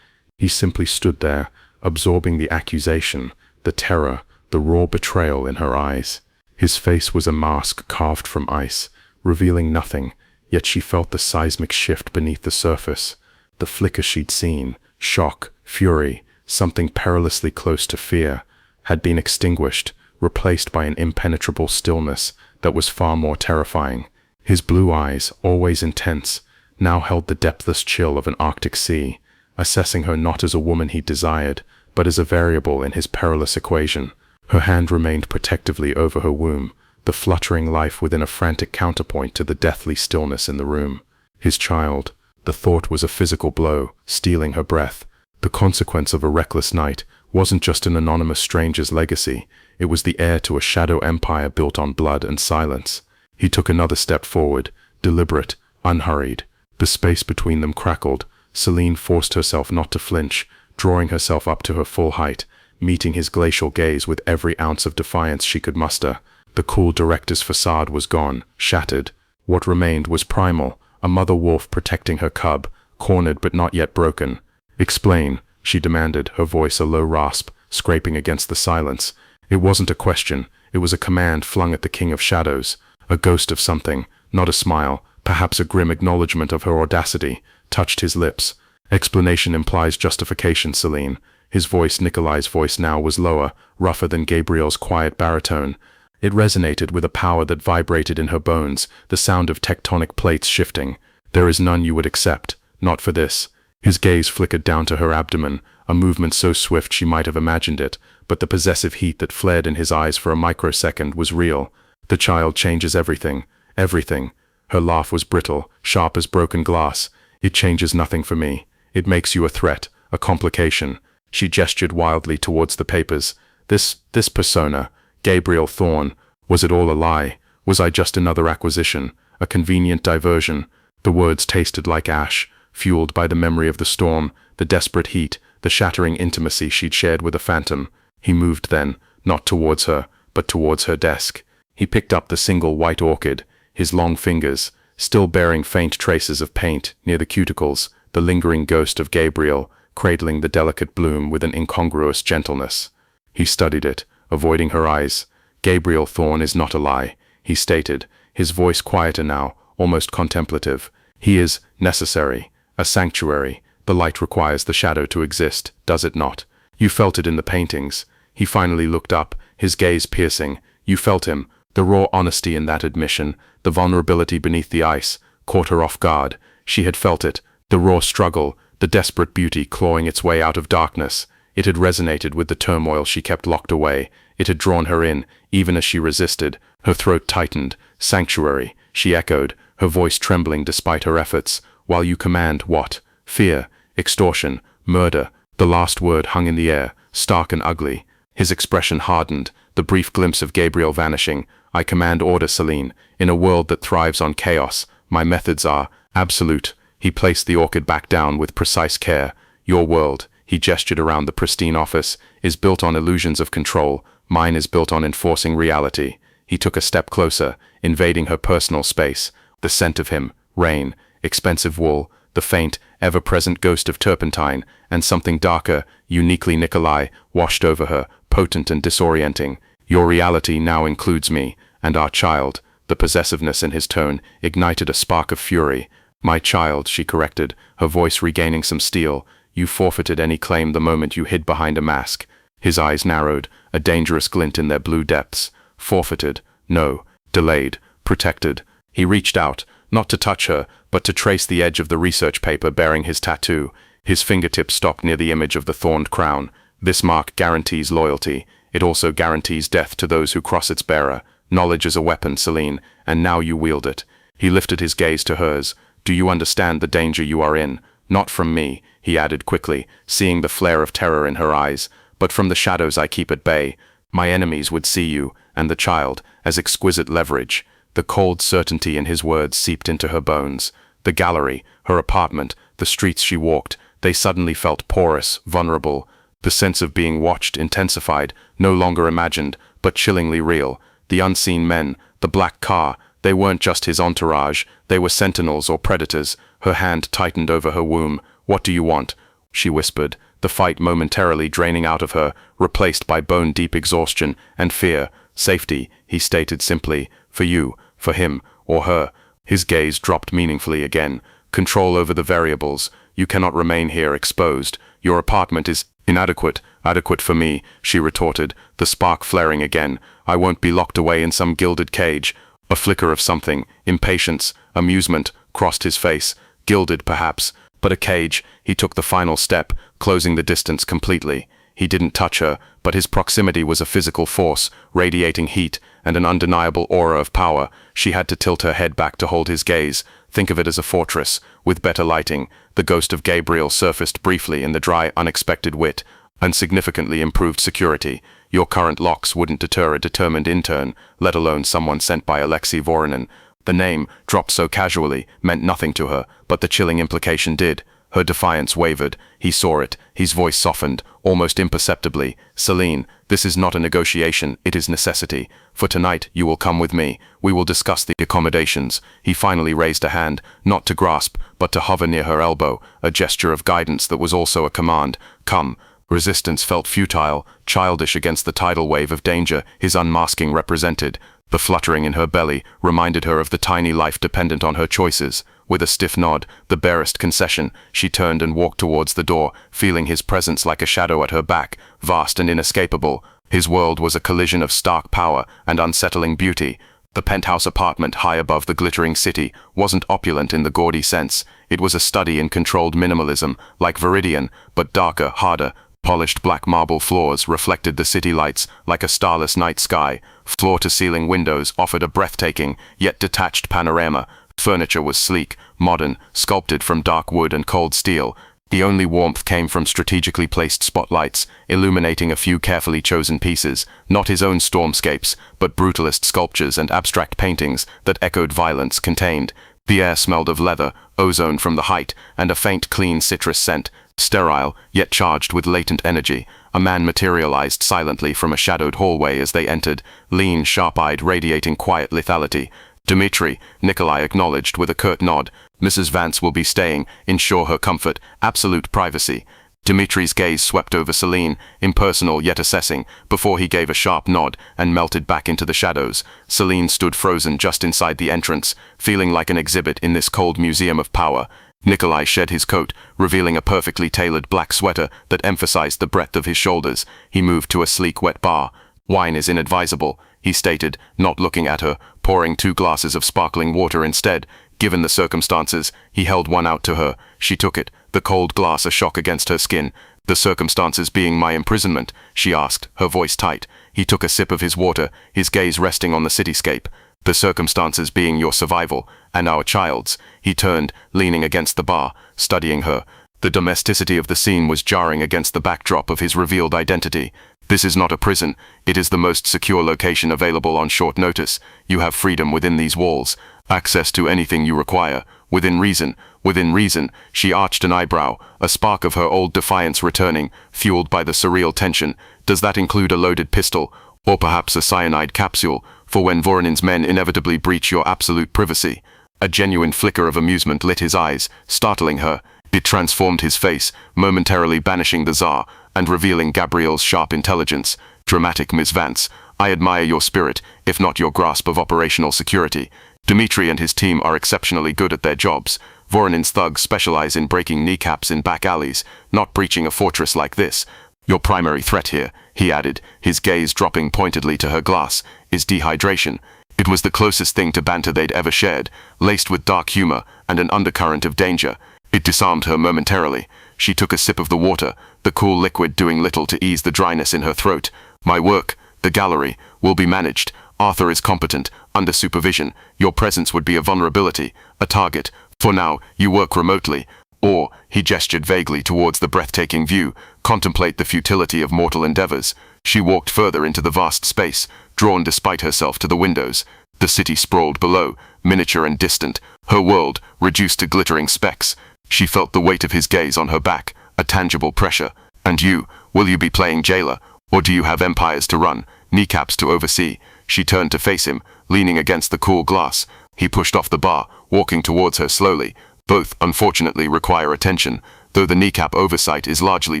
He simply stood there, absorbing the accusation, the terror, the raw betrayal in her eyes. His face was a mask carved from ice, revealing nothing, yet she felt the seismic shift beneath the surface. The flicker she'd seen, shock, fury, something perilously close to fear, had been extinguished, replaced by an impenetrable stillness that was far more terrifying. His blue eyes, always intense, now held the depthless chill of an Arctic sea, assessing her not as a woman he desired, but as a variable in his perilous equation. Her hand remained protectively over her womb, the fluttering life within a frantic counterpoint to the deathly stillness in the room. His child. The thought was a physical blow, stealing her breath. The consequence of a reckless night wasn't just an anonymous stranger's legacy, it was the heir to a shadow empire built on blood and silence. He took another step forward, deliberate, unhurried. The space between them crackled. Selene forced herself not to flinch, drawing herself up to her full height, meeting his glacial gaze with every ounce of defiance she could muster. The cool director's facade was gone, shattered. What remained was primal, a mother wolf protecting her cub, cornered but not yet broken. "Explain," she demanded, her voice a low rasp, scraping against the silence. It wasn't a question, it was a command flung at the King of Shadows. A ghost of something, not a smile, perhaps a grim acknowledgement of her audacity, touched his lips. "Explanation implies justification, Selene." His voice, Nikolai's voice now, was lower, rougher than Gabriel's quiet baritone. It resonated with a power that vibrated in her bones, the sound of tectonic plates shifting. "There is none you would accept, not for this." His gaze flickered down to her abdomen, a movement so swift she might have imagined it, but the possessive heat that flared in his eyes for a microsecond was real. "The child changes everything, everything." Her laugh was brittle, sharp as broken glass. "It changes nothing for me. It makes you a threat, a complication." She gestured wildly towards the papers. This persona, Gabriel Thorne, was it all a lie? Was I just another acquisition, a convenient diversion? The words tasted like ash, fueled by the memory of the storm, the desperate heat, the shattering intimacy she'd shared with a phantom. He moved then, not towards her, but towards her desk. He picked up the single white orchid, his long fingers, still bearing faint traces of paint near the cuticles, the lingering ghost of Gabriel, cradling the delicate bloom with an incongruous gentleness. He studied it, avoiding her eyes. "Gabriel Thorne is not a lie," he stated, his voice quieter now, almost contemplative. "He is necessary, a sanctuary. The light requires the shadow to exist, does it not? You felt it in the paintings." He finally looked up, his gaze piercing. "You felt him." The raw honesty in that admission, the vulnerability beneath the ice, caught her off guard. She had felt it, the raw struggle, the desperate beauty clawing its way out of darkness. It had resonated with the turmoil she kept locked away. It had drawn her in, even as she resisted. Her throat tightened. Sanctuary, she echoed, her voice trembling despite her efforts. While you command what? Fear, extortion, murder. The last word hung in the air, stark and ugly. His expression hardened, the brief glimpse of Gabriel vanishing. I command order, Selene. In a world that thrives on chaos, my methods are absolute. He placed the orchid back down with precise care. Your world, he gestured around the pristine office, is built on illusions of control. Mine is built on enforcing reality. He took a step closer, invading her personal space. The scent of him, rain, expensive wool, the faint, ever-present ghost of turpentine, and something darker, uniquely Nikolai, washed over her, potent and disorienting. Your reality now includes me, and our child. The possessiveness in his tone ignited a spark of fury. My child, she corrected, her voice regaining some steel. You forfeited any claim the moment you hid behind a mask. His eyes narrowed, a dangerous glint in their blue depths. Forfeited? No. Delayed. Protected. He reached out, not to touch her, but to trace the edge of the research paper bearing his tattoo. His fingertips stopped near the image of the thorned crown. This mark guarantees loyalty. It also guarantees death to those who cross its bearer. Knowledge is a weapon, Selene, and now you wield it. He lifted his gaze to hers. Do you understand the danger you are in? Not from me, he added quickly, seeing the flare of terror in her eyes, but from the shadows I keep at bay. My enemies would see you, and the child, as exquisite leverage. The cold certainty in his words seeped into her bones. The gallery, her apartment, the streets she walked, they suddenly felt porous, vulnerable. The sense of being watched intensified, no longer imagined, but chillingly real. The unseen men, the black car, they weren't just his entourage, they were sentinels or predators. Her hand tightened over her womb. What do you want? She whispered, the fight momentarily draining out of her, replaced by bone-deep exhaustion and fear. Safety, he stated simply, for you, for him, or her. His gaze dropped meaningfully again. Control over the variables. You cannot remain here exposed. Your apartment is inadequate. Adequate for me, she retorted, the spark flaring again. I won't be locked away in some gilded cage. A flicker of something, impatience, amusement, crossed his face. Gilded, perhaps, but a cage. He took the final step, closing the distance completely. He didn't touch her, but his proximity was a physical force, radiating heat and an undeniable aura of power. She had to tilt her head back to hold his gaze. Think of it as a fortress, with better lighting. The ghost of Gabriel surfaced briefly in the dry, unexpected wit, and significantly improved security. Your current locks wouldn't deter a determined intern, let alone someone sent by Alexei Voronin. The name, dropped so casually, meant nothing to her, but the chilling implication did. Her defiance wavered. He saw it. His voice softened, almost imperceptibly. Selene, this is not a negotiation, it is necessity. For tonight, you will come with me. We will discuss the accommodations. He finally raised a hand, not to grasp, but to hover near her elbow, a gesture of guidance that was also a command. Come. Resistance felt futile, childish against the tidal wave of danger his unmasking represented. The fluttering in her belly reminded her of the tiny life dependent on her choices. With a stiff nod, the barest concession, she turned and walked towards the door, feeling his presence like a shadow at her back, vast and inescapable. His world was a collision of stark power and unsettling beauty. The penthouse apartment high above the glittering city wasn't opulent in the gaudy sense. It was a study in controlled minimalism, like Viridian, but darker, harder. Polished black marble floors reflected the city lights like a starless night sky. Floor-to-ceiling windows offered a breathtaking, yet detached panorama. Furniture was sleek, modern, sculpted from dark wood and cold steel. The only warmth came from strategically placed spotlights, illuminating a few carefully chosen pieces, not his own stormscapes, but brutalist sculptures and abstract paintings that echoed violence contained. The air smelled of leather, ozone from the height, and a faint, clean citrus scent. Sterile, yet charged with latent energy. A man materialized silently from a shadowed hallway as they entered, lean, sharp-eyed, radiating quiet lethality. Dmitri, Nikolai acknowledged with a curt nod. Mrs. Vance will be staying. Ensure her comfort. Absolute privacy. Dmitri's gaze swept over Selene, impersonal yet assessing, before he gave a sharp nod and melted back into the shadows. Selene stood frozen just inside the entrance, feeling like an exhibit in this cold museum of power. Nikolai shed his coat, revealing a perfectly tailored black sweater that emphasized the breadth of his shoulders. He moved to a sleek wet bar. Wine is inadvisable, he stated, not looking at her, pouring 2 glasses of sparkling water instead. Given the circumstances, he held one out to her. She took it, the cold glass a shock against her skin. The circumstances being my imprisonment, she asked, her voice tight. He took a sip of his water, his gaze resting on the cityscape. The circumstances being your survival, and our child's. He turned, leaning against the bar, studying her. The domesticity of the scene was jarring against the backdrop of his revealed identity. This is not a prison. It is the most secure location available on short notice. You have freedom within these walls. Access to anything you require. Within reason. Within reason. She arched an eyebrow, a spark of her old defiance returning, fueled by the surreal tension. Does that include a loaded pistol? Or perhaps a cyanide capsule, for when Voronin's men inevitably breach your absolute privacy? A genuine flicker of amusement lit his eyes, startling her. It transformed his face, momentarily banishing the Tsar, and revealing Gabriel's sharp intelligence. Dramatic Miss Vance, I admire your spirit, if not your grasp of operational security. Dmitri and his team are exceptionally good at their jobs. Voronin's thugs specialize in breaking kneecaps in back alleys, not breaching a fortress like this. Your primary threat here, he added, his gaze dropping pointedly to her glass, is dehydration. It was the closest thing to banter they'd ever shared, laced with dark humor and an undercurrent of danger. It disarmed her momentarily. She took a sip of the water, the cool liquid doing little to ease the dryness in her throat. My work, the gallery, will be managed. Arthur is competent, under supervision. Your presence would be a vulnerability, a target. For now, you work remotely. Or, he gestured vaguely towards the breathtaking view, contemplate the futility of mortal endeavors. She walked further into the vast space, drawn despite herself to the windows. The city sprawled below, miniature and distant, her world reduced to glittering specks. She felt the weight of his gaze on her back, a tangible pressure. And you, will you be playing jailer? Or do you have empires to run, kneecaps to oversee? She turned to face him, leaning against the cool glass. He pushed off the bar, walking towards her slowly. Both, unfortunately, require attention, though the kneecap oversight is largely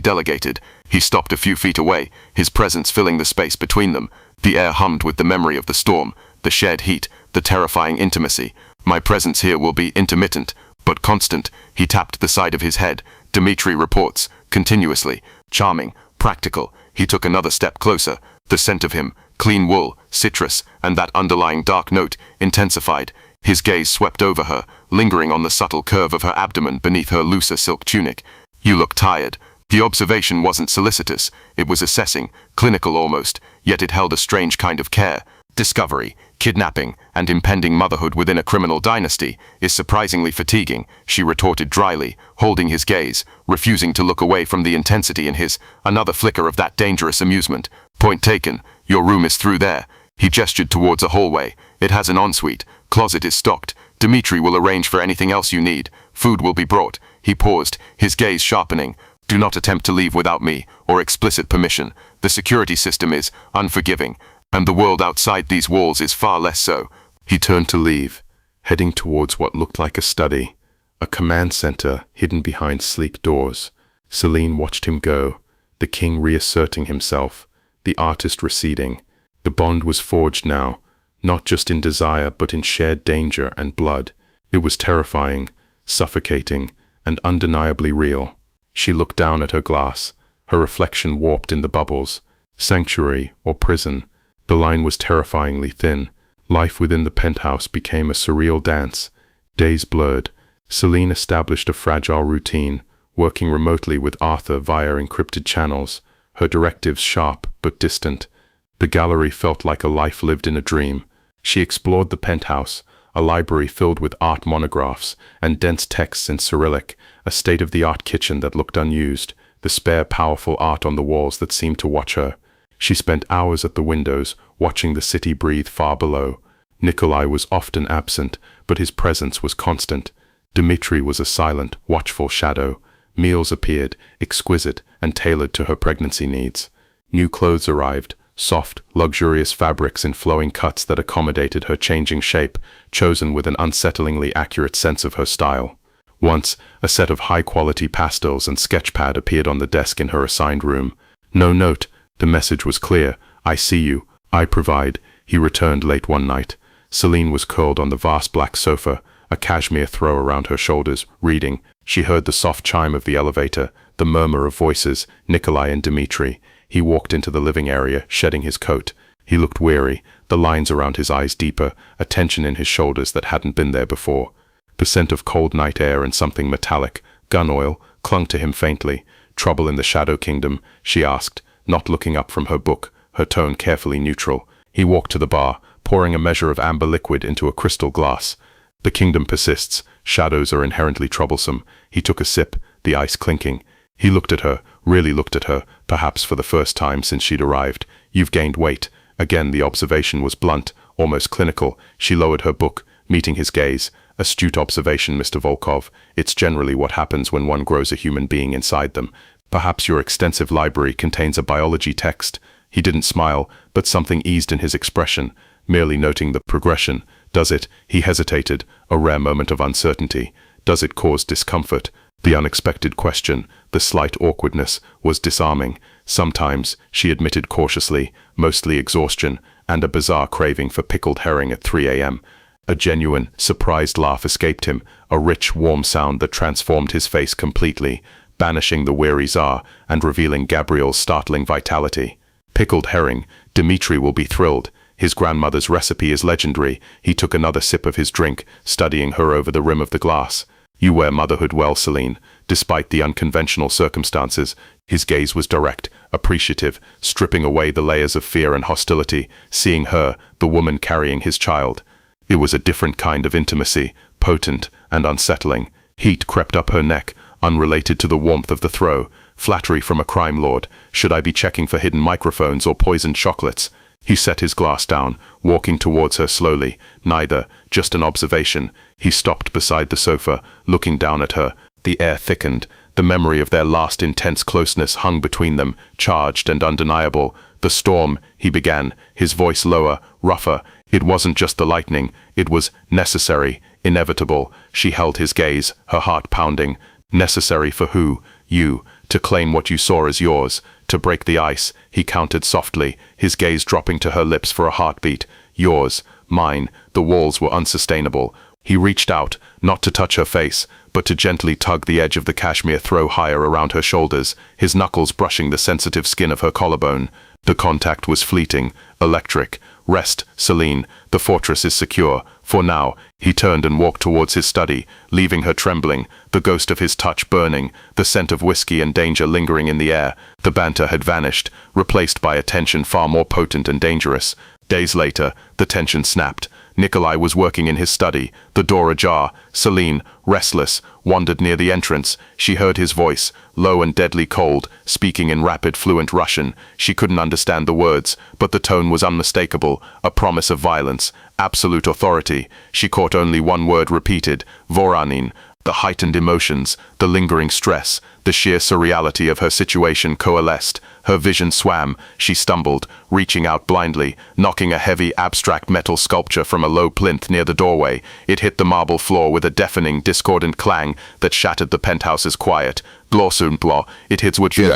delegated. He stopped a few feet away, his presence filling the space between them. The air hummed with the memory of the storm, the shared heat, the terrifying intimacy. My presence here will be intermittent, but constant. He tapped the side of his head. Dmitri reports, continuously. Charming, practical. He took another step closer. The scent of him, clean wool, citrus, and that underlying dark note, intensified. His gaze swept over her, lingering on the subtle curve of her abdomen beneath her looser silk tunic. You look tired. The observation wasn't solicitous. It was assessing, clinical almost, yet it held a strange kind of care. Discovery, kidnapping, and impending motherhood within a criminal dynasty is surprisingly fatiguing, she retorted dryly, holding his gaze, refusing to look away from the intensity in his. Another flicker of that dangerous amusement. Point taken. Your room is through there. He gestured towards a hallway. It has an ensuite. Closet is stocked. Dmitri will arrange for anything else you need. Food will be brought. He paused, his gaze sharpening. Do not attempt to leave without me, or explicit permission. The security system is unforgiving, and the world outside these walls is far less so. He turned to leave, heading towards what looked like a study, a command center hidden behind sleek doors. Selene watched him go, the king reasserting himself, the artist receding. The bond was forged now, not just in desire but in shared danger and blood. It was terrifying, suffocating, and undeniably real. She looked down at her glass, her reflection warped in the bubbles. Sanctuary or prison. The line was terrifyingly thin. Life within the penthouse became a surreal dance. Days blurred. Selene established a fragile routine, working remotely with Arthur via encrypted channels, her directives sharp but distant. The gallery felt like a life lived in a dream. She explored the penthouse, a library filled with art monographs and dense texts in Cyrillic, a state-of-the-art kitchen that looked unused, the spare powerful art on the walls that seemed to watch her. She spent hours at the windows, watching the city breathe far below. Nikolai was often absent, but his presence was constant. Dmitri was a silent, watchful shadow. Meals appeared, exquisite and tailored to her pregnancy needs. New clothes arrived, soft, luxurious fabrics in flowing cuts that accommodated her changing shape, chosen with an unsettlingly accurate sense of her style. Once, a set of high-quality pastels and sketchpad appeared on the desk in her assigned room. No note. The message was clear. I see you. I provide. He returned late one night. Selene was curled on the vast black sofa, a cashmere throw around her shoulders, reading. She heard the soft chime of the elevator, the murmur of voices, Nikolai and Dmitri. He walked into the living area, shedding his coat. He looked weary, the lines around his eyes deeper, a tension in his shoulders that hadn't been there before. The scent of cold night air and something metallic, gun oil, clung to him faintly. Trouble in the Shadow Kingdom? She asked, not looking up from her book, her tone carefully neutral. He walked to the bar, pouring a measure of amber liquid into a crystal glass. The kingdom persists. Shadows are inherently troublesome. He took a sip, the ice clinking. He looked at her, really looked at her, perhaps for the first time since she'd arrived. You've gained weight. Again the observation was blunt, almost clinical. She lowered her book, meeting his gaze. Astute observation, Mr. Volkov. It's generally what happens when one grows a human being inside them. Perhaps your extensive library contains a biology text. He didn't smile, but something eased in his expression, merely noting the progression. Does it? He hesitated, a rare moment of uncertainty. Does it cause discomfort? The unexpected question, the slight awkwardness, was disarming. Sometimes, she admitted cautiously, mostly exhaustion, and a bizarre craving for pickled herring at 3 a.m. A genuine, surprised laugh escaped him, a rich, warm sound that transformed his face completely, banishing the weary Tsar and revealing Gabriel's startling vitality. Pickled herring. Dmitri will be thrilled. His grandmother's recipe is legendary. He took another sip of his drink, studying her over the rim of the glass. You wear motherhood well, Selene. Despite the unconventional circumstances, his gaze was direct, appreciative, stripping away the layers of fear and hostility, seeing her, the woman carrying his child. It was a different kind of intimacy, potent and unsettling. Heat crept up her neck, unrelated to the warmth of the throw. Flattery from a crime lord. Should I be checking for hidden microphones or poisoned chocolates? He set his glass down, walking towards her slowly. Neither, just an observation. He stopped beside the sofa, looking down at her. The air thickened. The memory of their last intense closeness hung between them, charged and undeniable. The storm, he began, his voice lower, rougher. It wasn't just the lightning. It was necessary, inevitable. She held his gaze, her heart pounding. Necessary for who? You. To claim what you saw as yours. To break the ice. He counted softly, his gaze dropping to her lips for a heartbeat. Yours. Mine. The walls were unsustainable. He reached out, not to touch her face, but to gently tug the edge of the cashmere throw higher around her shoulders, his knuckles brushing the sensitive skin of her collarbone. The contact was fleeting, electric. Rest, Selene. The fortress is secure. For now. He turned and walked towards his study, leaving her trembling, the ghost of his touch burning, the scent of whiskey and danger lingering in the air. The banter had vanished, replaced by a tension far more potent and dangerous. Days later, the tension snapped. Nikolai was working in his study, the door ajar. Selene, restless, wandered near the entrance. She heard his voice, low and deadly cold, speaking in rapid, fluent Russian. She couldn't understand the words, but the tone was unmistakable, a promise of violence, absolute authority. She caught only one word repeated, Voronin. The heightened emotions, the lingering stress, the sheer surreality of her situation coalesced. Her vision swam. She stumbled, reaching out blindly, knocking a heavy, abstract metal sculpture from a low plinth near the doorway. It hit the marble floor with a deafening, discordant clang that shattered the penthouse's quiet. Glossumplo, it hits what you...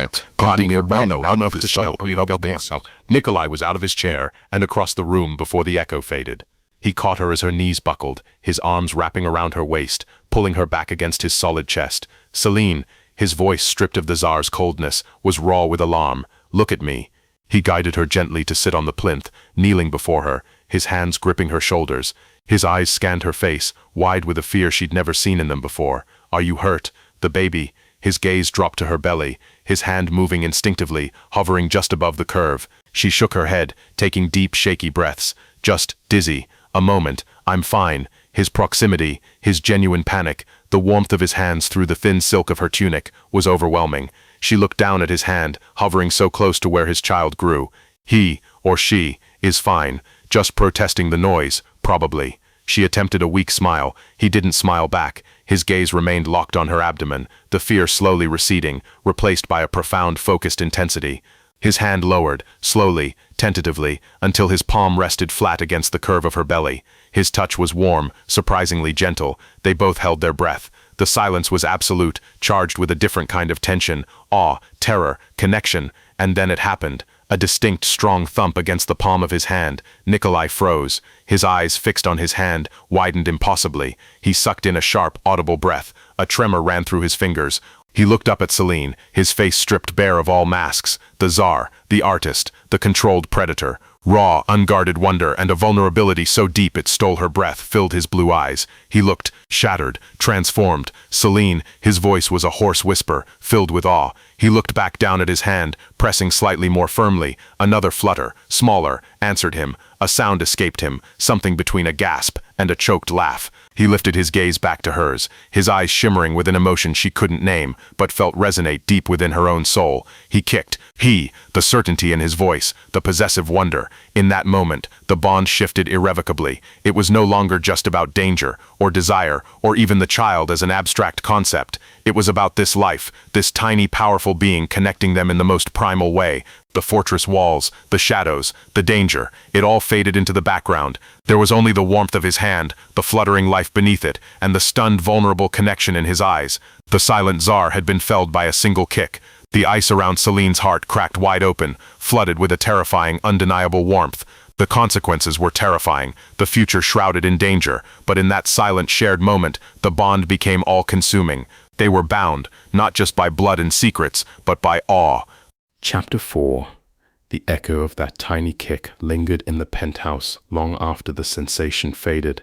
Nikolai was out of his chair and across the room before the echo faded. He caught her as her knees buckled, his arms wrapping around her waist, pulling her back against his solid chest. Selene, his voice stripped of the Tsar's coldness, was raw with alarm. Look at me. He guided her gently to sit on the plinth, kneeling before her, his hands gripping her shoulders. His eyes scanned her face, wide with a fear she'd never seen in them before. Are you hurt? The baby. His gaze dropped to her belly, his hand moving instinctively, hovering just above the curve. She shook her head, taking deep, shaky breaths. Just dizzy. A moment. I'm fine. His proximity, his genuine panic, the warmth of his hands through the thin silk of her tunic, was overwhelming. She looked down at his hand, hovering so close to where his child grew. He, or she, is fine, just protesting the noise, probably. She attempted a weak smile. He didn't smile back. His gaze remained locked on her abdomen, the fear slowly receding, replaced by a profound, focused intensity. His hand lowered, slowly, tentatively, until his palm rested flat against the curve of her belly. His touch was warm, surprisingly gentle. They both held their breath. The silence was absolute, charged with a different kind of tension, awe, terror, connection. And then it happened. A distinct, strong thump against the palm of his hand. Nikolai froze. His eyes, fixed on his hand, widened impossibly. He sucked in a sharp, audible breath. A tremor ran through his fingers. He looked up at Selene, his face stripped bare of all masks. The Tsar, the artist, the controlled predator. Raw, unguarded wonder and a vulnerability so deep it stole her breath, filled his blue eyes. He looked, shattered, transformed. Selene, his voice was a hoarse whisper, filled with awe. He looked back down at his hand, pressing slightly more firmly. Another flutter, smaller, answered him. A sound escaped him, something between a gasp and a choked laugh. He lifted his gaze back to hers, his eyes shimmering with an emotion she couldn't name, but felt resonate deep within her own soul. He kicked. The certainty in his voice, the possessive wonder. In that moment, the bond shifted irrevocably. It was no longer just about danger, or desire, or even the child as an abstract concept. It was about this life, this tiny, powerful being connecting them in the most primal way. The fortress walls, the shadows, the danger, it all faded into the background. There was only the warmth of his hand, the fluttering life beneath it, and the stunned, vulnerable connection in his eyes. The silent Tsar had been felled by a single kick. The ice around Selene's heart cracked wide open, flooded with a terrifying, undeniable warmth. The consequences were terrifying, the future shrouded in danger, but in that silent, shared moment, the bond became all-consuming. They were bound, not just by blood and secrets, but by awe. Chapter 4. The echo of that tiny kick lingered in the penthouse long after the sensation faded.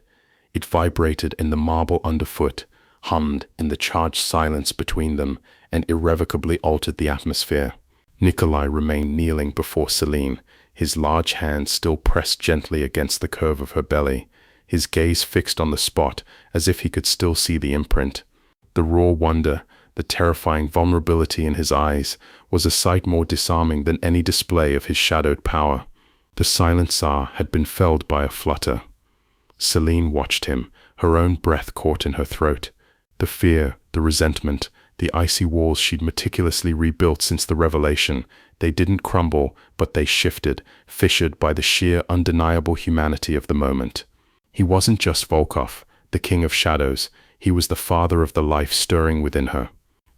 It vibrated in the marble underfoot, hummed in the charged silence between them, and irrevocably altered the atmosphere. Nikolai remained kneeling before Selene, his large hand still pressed gently against the curve of her belly, his gaze fixed on the spot as if he could still see the imprint. The raw wonder, the terrifying vulnerability in his eyes, was a sight more disarming than any display of his shadowed power. The silent Tsar had been felled by a flutter. Selene watched him, her own breath caught in her throat. The fear, the resentment, the icy walls she'd meticulously rebuilt since the revelation, they didn't crumble, but they shifted, fissured by the sheer, undeniable humanity of the moment. He wasn't just Volkov, the king of shadows. He was the father of the life stirring within her.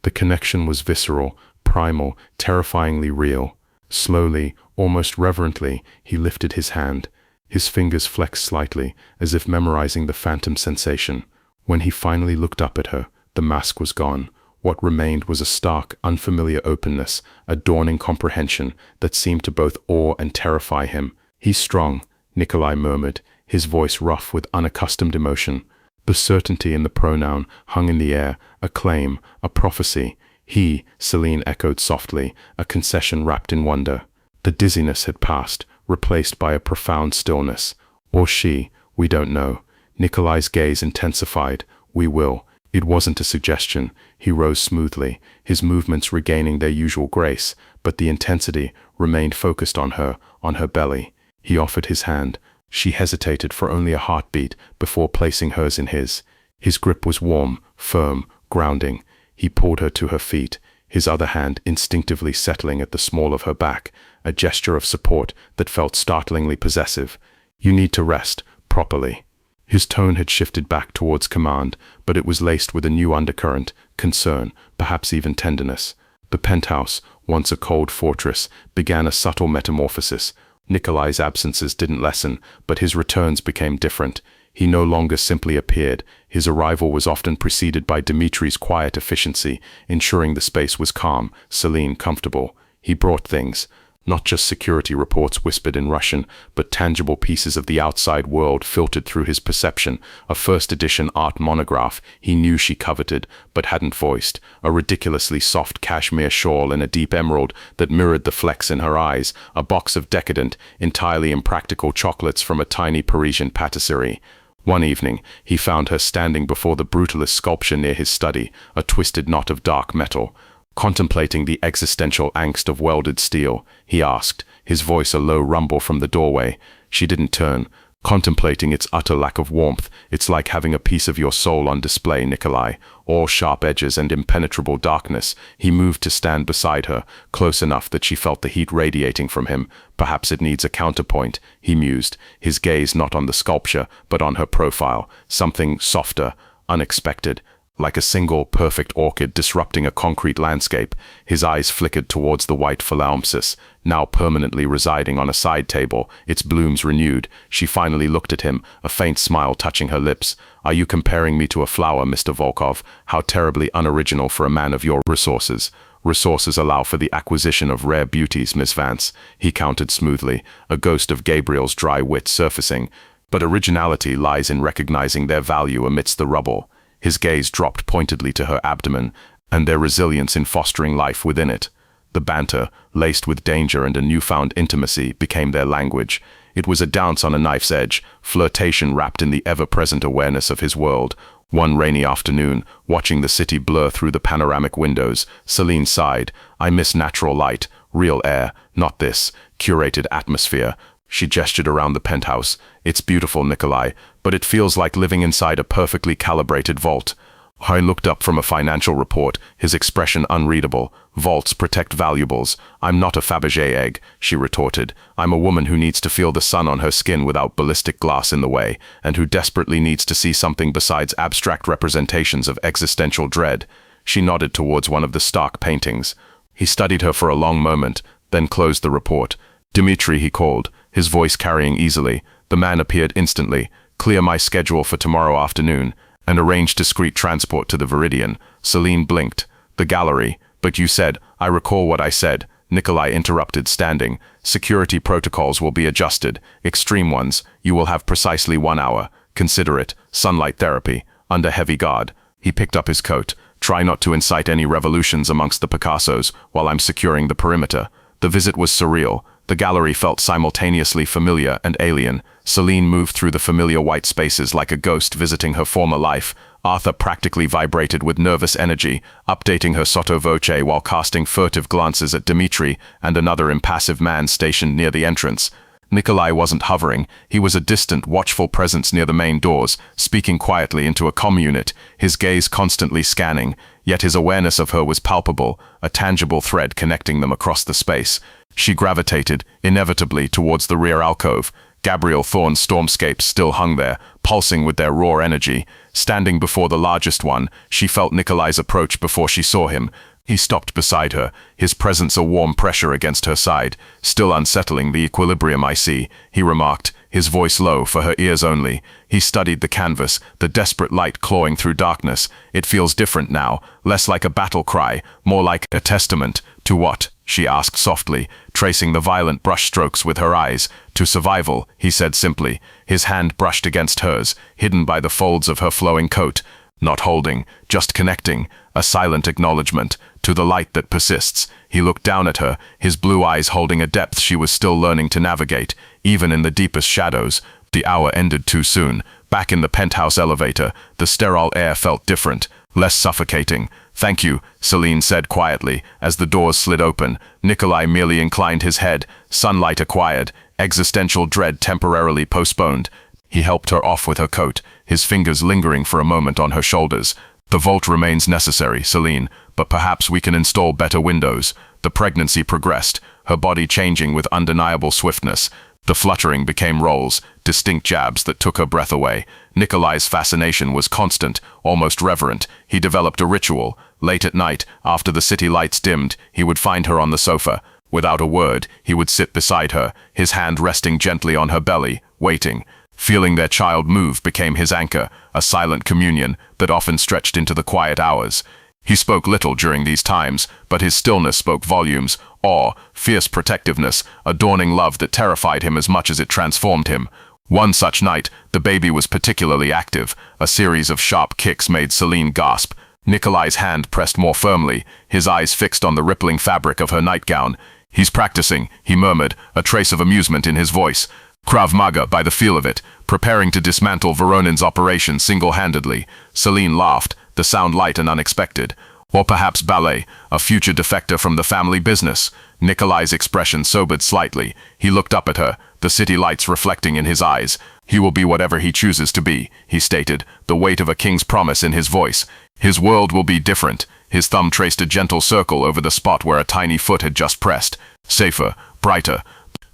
The connection was visceral, primal, terrifyingly real. Slowly, almost reverently, he lifted his hand. His fingers flexed slightly, as if memorizing the phantom sensation. When he finally looked up at her, the mask was gone. What remained was a stark, unfamiliar openness, a dawning comprehension that seemed to both awe and terrify him. "He's strong," Nikolai murmured, his voice rough with unaccustomed emotion. The certainty in the pronoun hung in the air, a claim, a prophecy. "He," Selene echoed softly, a concession wrapped in wonder. The dizziness had passed, replaced by a profound stillness. Or she, we don't know. Nikolai's gaze intensified. "We will." It wasn't a suggestion. He rose smoothly, his movements regaining their usual grace, but the intensity remained focused on her belly. He offered his hand. She hesitated for only a heartbeat before placing hers in his. His grip was warm, firm, grounding. He pulled her to her feet, his other hand instinctively settling at the small of her back, a gesture of support that felt startlingly possessive. "You need to rest, properly." His tone had shifted back towards command, but it was laced with a new undercurrent, concern, perhaps even tenderness. The penthouse, once a cold fortress, began a subtle metamorphosis. Nikolai's absences didn't lessen, but his returns became different. He no longer simply appeared. His arrival was often preceded by Dmitri's quiet efficiency, ensuring the space was calm, Selene comfortable. He brought things. Not just security reports whispered in Russian, but tangible pieces of the outside world filtered through his perception. A first-edition art monograph he knew she coveted, but hadn't voiced. A ridiculously soft cashmere shawl in a deep emerald that mirrored the flecks in her eyes. A box of decadent, entirely impractical chocolates from a tiny Parisian patisserie. One evening, he found her standing before the brutalist sculpture near his study, a twisted knot of dark metal. Contemplating the existential angst of welded steel, he asked, his voice a low rumble from the doorway. She didn't turn. Contemplating its utter lack of warmth, it's like having a piece of your soul on display, Nikolai. All sharp edges and impenetrable darkness. He moved to stand beside her, close enough that she felt the heat radiating from him. Perhaps it needs a counterpoint, he mused, his gaze not on the sculpture, but on her profile. Something softer, unexpected. Like a single, perfect orchid disrupting a concrete landscape, his eyes flickered towards the white phalaenopsis, now permanently residing on a side table, its blooms renewed. She finally looked at him, a faint smile touching her lips. "Are you comparing me to a flower, Mr. Volkov? How terribly unoriginal for a man of your resources." "Resources allow for the acquisition of rare beauties, Miss Vance," he countered smoothly, a ghost of Gabriel's dry wit surfacing. "But originality lies in recognizing their value amidst the rubble." His gaze dropped pointedly to her abdomen, and their resilience in fostering life within it. The banter, laced with danger and a newfound intimacy, became their language. It was a dance on a knife's edge, flirtation wrapped in the ever-present awareness of his world. One rainy afternoon, watching the city blur through the panoramic windows, Selene sighed. "I miss natural light, real air, not this curated atmosphere." She gestured around the penthouse. "It's beautiful, Nikolai, but it feels like living inside a perfectly calibrated vault." I looked up from a financial report, his expression unreadable. "Vaults protect valuables. I'm not a Fabergé egg," she retorted. "I'm a woman who needs to feel the sun on her skin without ballistic glass in the way, and who desperately needs to see something besides abstract representations of existential dread." She nodded towards one of the stark paintings. He studied her for a long moment, then closed the report. "Dmitri," he called, his voice carrying easily. The man appeared instantly. "Clear my schedule for tomorrow afternoon, and arrange discreet transport to the Viridian." Selene blinked. "The gallery. But you said—" "I recall what I said," Nikolai interrupted, standing. "Security protocols will be adjusted. Extreme ones. You will have precisely 1 hour. Consider it. Sunlight therapy. Under heavy guard." He picked up his coat. "Try not to incite any revolutions amongst the Picassos while I'm securing the perimeter." The visit was surreal. The gallery felt simultaneously familiar and alien. Selene moved through the familiar white spaces like a ghost visiting her former life. Arthur practically vibrated with nervous energy, updating her sotto voce while casting furtive glances at Dmitri and another impassive man stationed near the entrance. Nikolai wasn't hovering. He was a distant, watchful presence near the main doors, speaking quietly into a comm unit, his gaze constantly scanning. Yet his awareness of her was palpable, a tangible thread connecting them across the space. She gravitated, inevitably, towards the rear alcove. Gabriel Thorne's stormscapes still hung there, pulsing with their raw energy. Standing before the largest one, she felt Nikolai's approach before she saw him. He stopped beside her, his presence a warm pressure against her side. "Still unsettling, the equilibrium I see," he remarked, his voice low, for her ears only. He studied the canvas, the desperate light clawing through darkness. "It feels different now, less like a battle cry, more like a testament." "To what?" she asked softly, tracing the violent brushstrokes with her eyes. "To survival," he said simply. His hand brushed against hers, hidden by the folds of her flowing coat. Not holding, just connecting, a silent acknowledgement. "To the light that persists." He looked down at her, his blue eyes holding a depth she was still learning to navigate, even in the deepest shadows. The hour ended too soon. Back in the penthouse elevator, the sterile air felt different, less suffocating. "Thank you," Selene said quietly, as the doors slid open. Nikolai merely inclined his head, sunlight acquired, existential dread temporarily postponed. He helped her off with her coat, his fingers lingering for a moment on her shoulders. "The vault remains necessary, Selene, but perhaps we can install better windows." The pregnancy progressed, her body changing with undeniable swiftness. The fluttering became rolls, distinct jabs that took her breath away. Nikolai's fascination was constant, almost reverent. He developed a ritual. Late at night, after the city lights dimmed, he would find her on the sofa. Without a word, he would sit beside her, his hand resting gently on her belly, waiting. Feeling their child move became his anchor, a silent communion that often stretched into the quiet hours. He spoke little during these times, but his stillness spoke volumes, awe, fierce protectiveness, a dawning love that terrified him as much as it transformed him. One such night, the baby was particularly active. A series of sharp kicks made Selene gasp. Nikolai's hand pressed more firmly, his eyes fixed on the rippling fabric of her nightgown. "He's practicing," he murmured, a trace of amusement in his voice. "Krav Maga, by the feel of it, preparing to dismantle Voronin's operation single-handedly." Selene laughed, the sound light and unexpected. "Or perhaps ballet, a future defector from the family business." Nikolai's expression sobered slightly. He looked up at her, the city lights reflecting in his eyes. "He will be whatever he chooses to be," he stated, the weight of a king's promise in his voice. "His world will be different." His thumb traced a gentle circle over the spot where a tiny foot had just pressed. "Safer, brighter."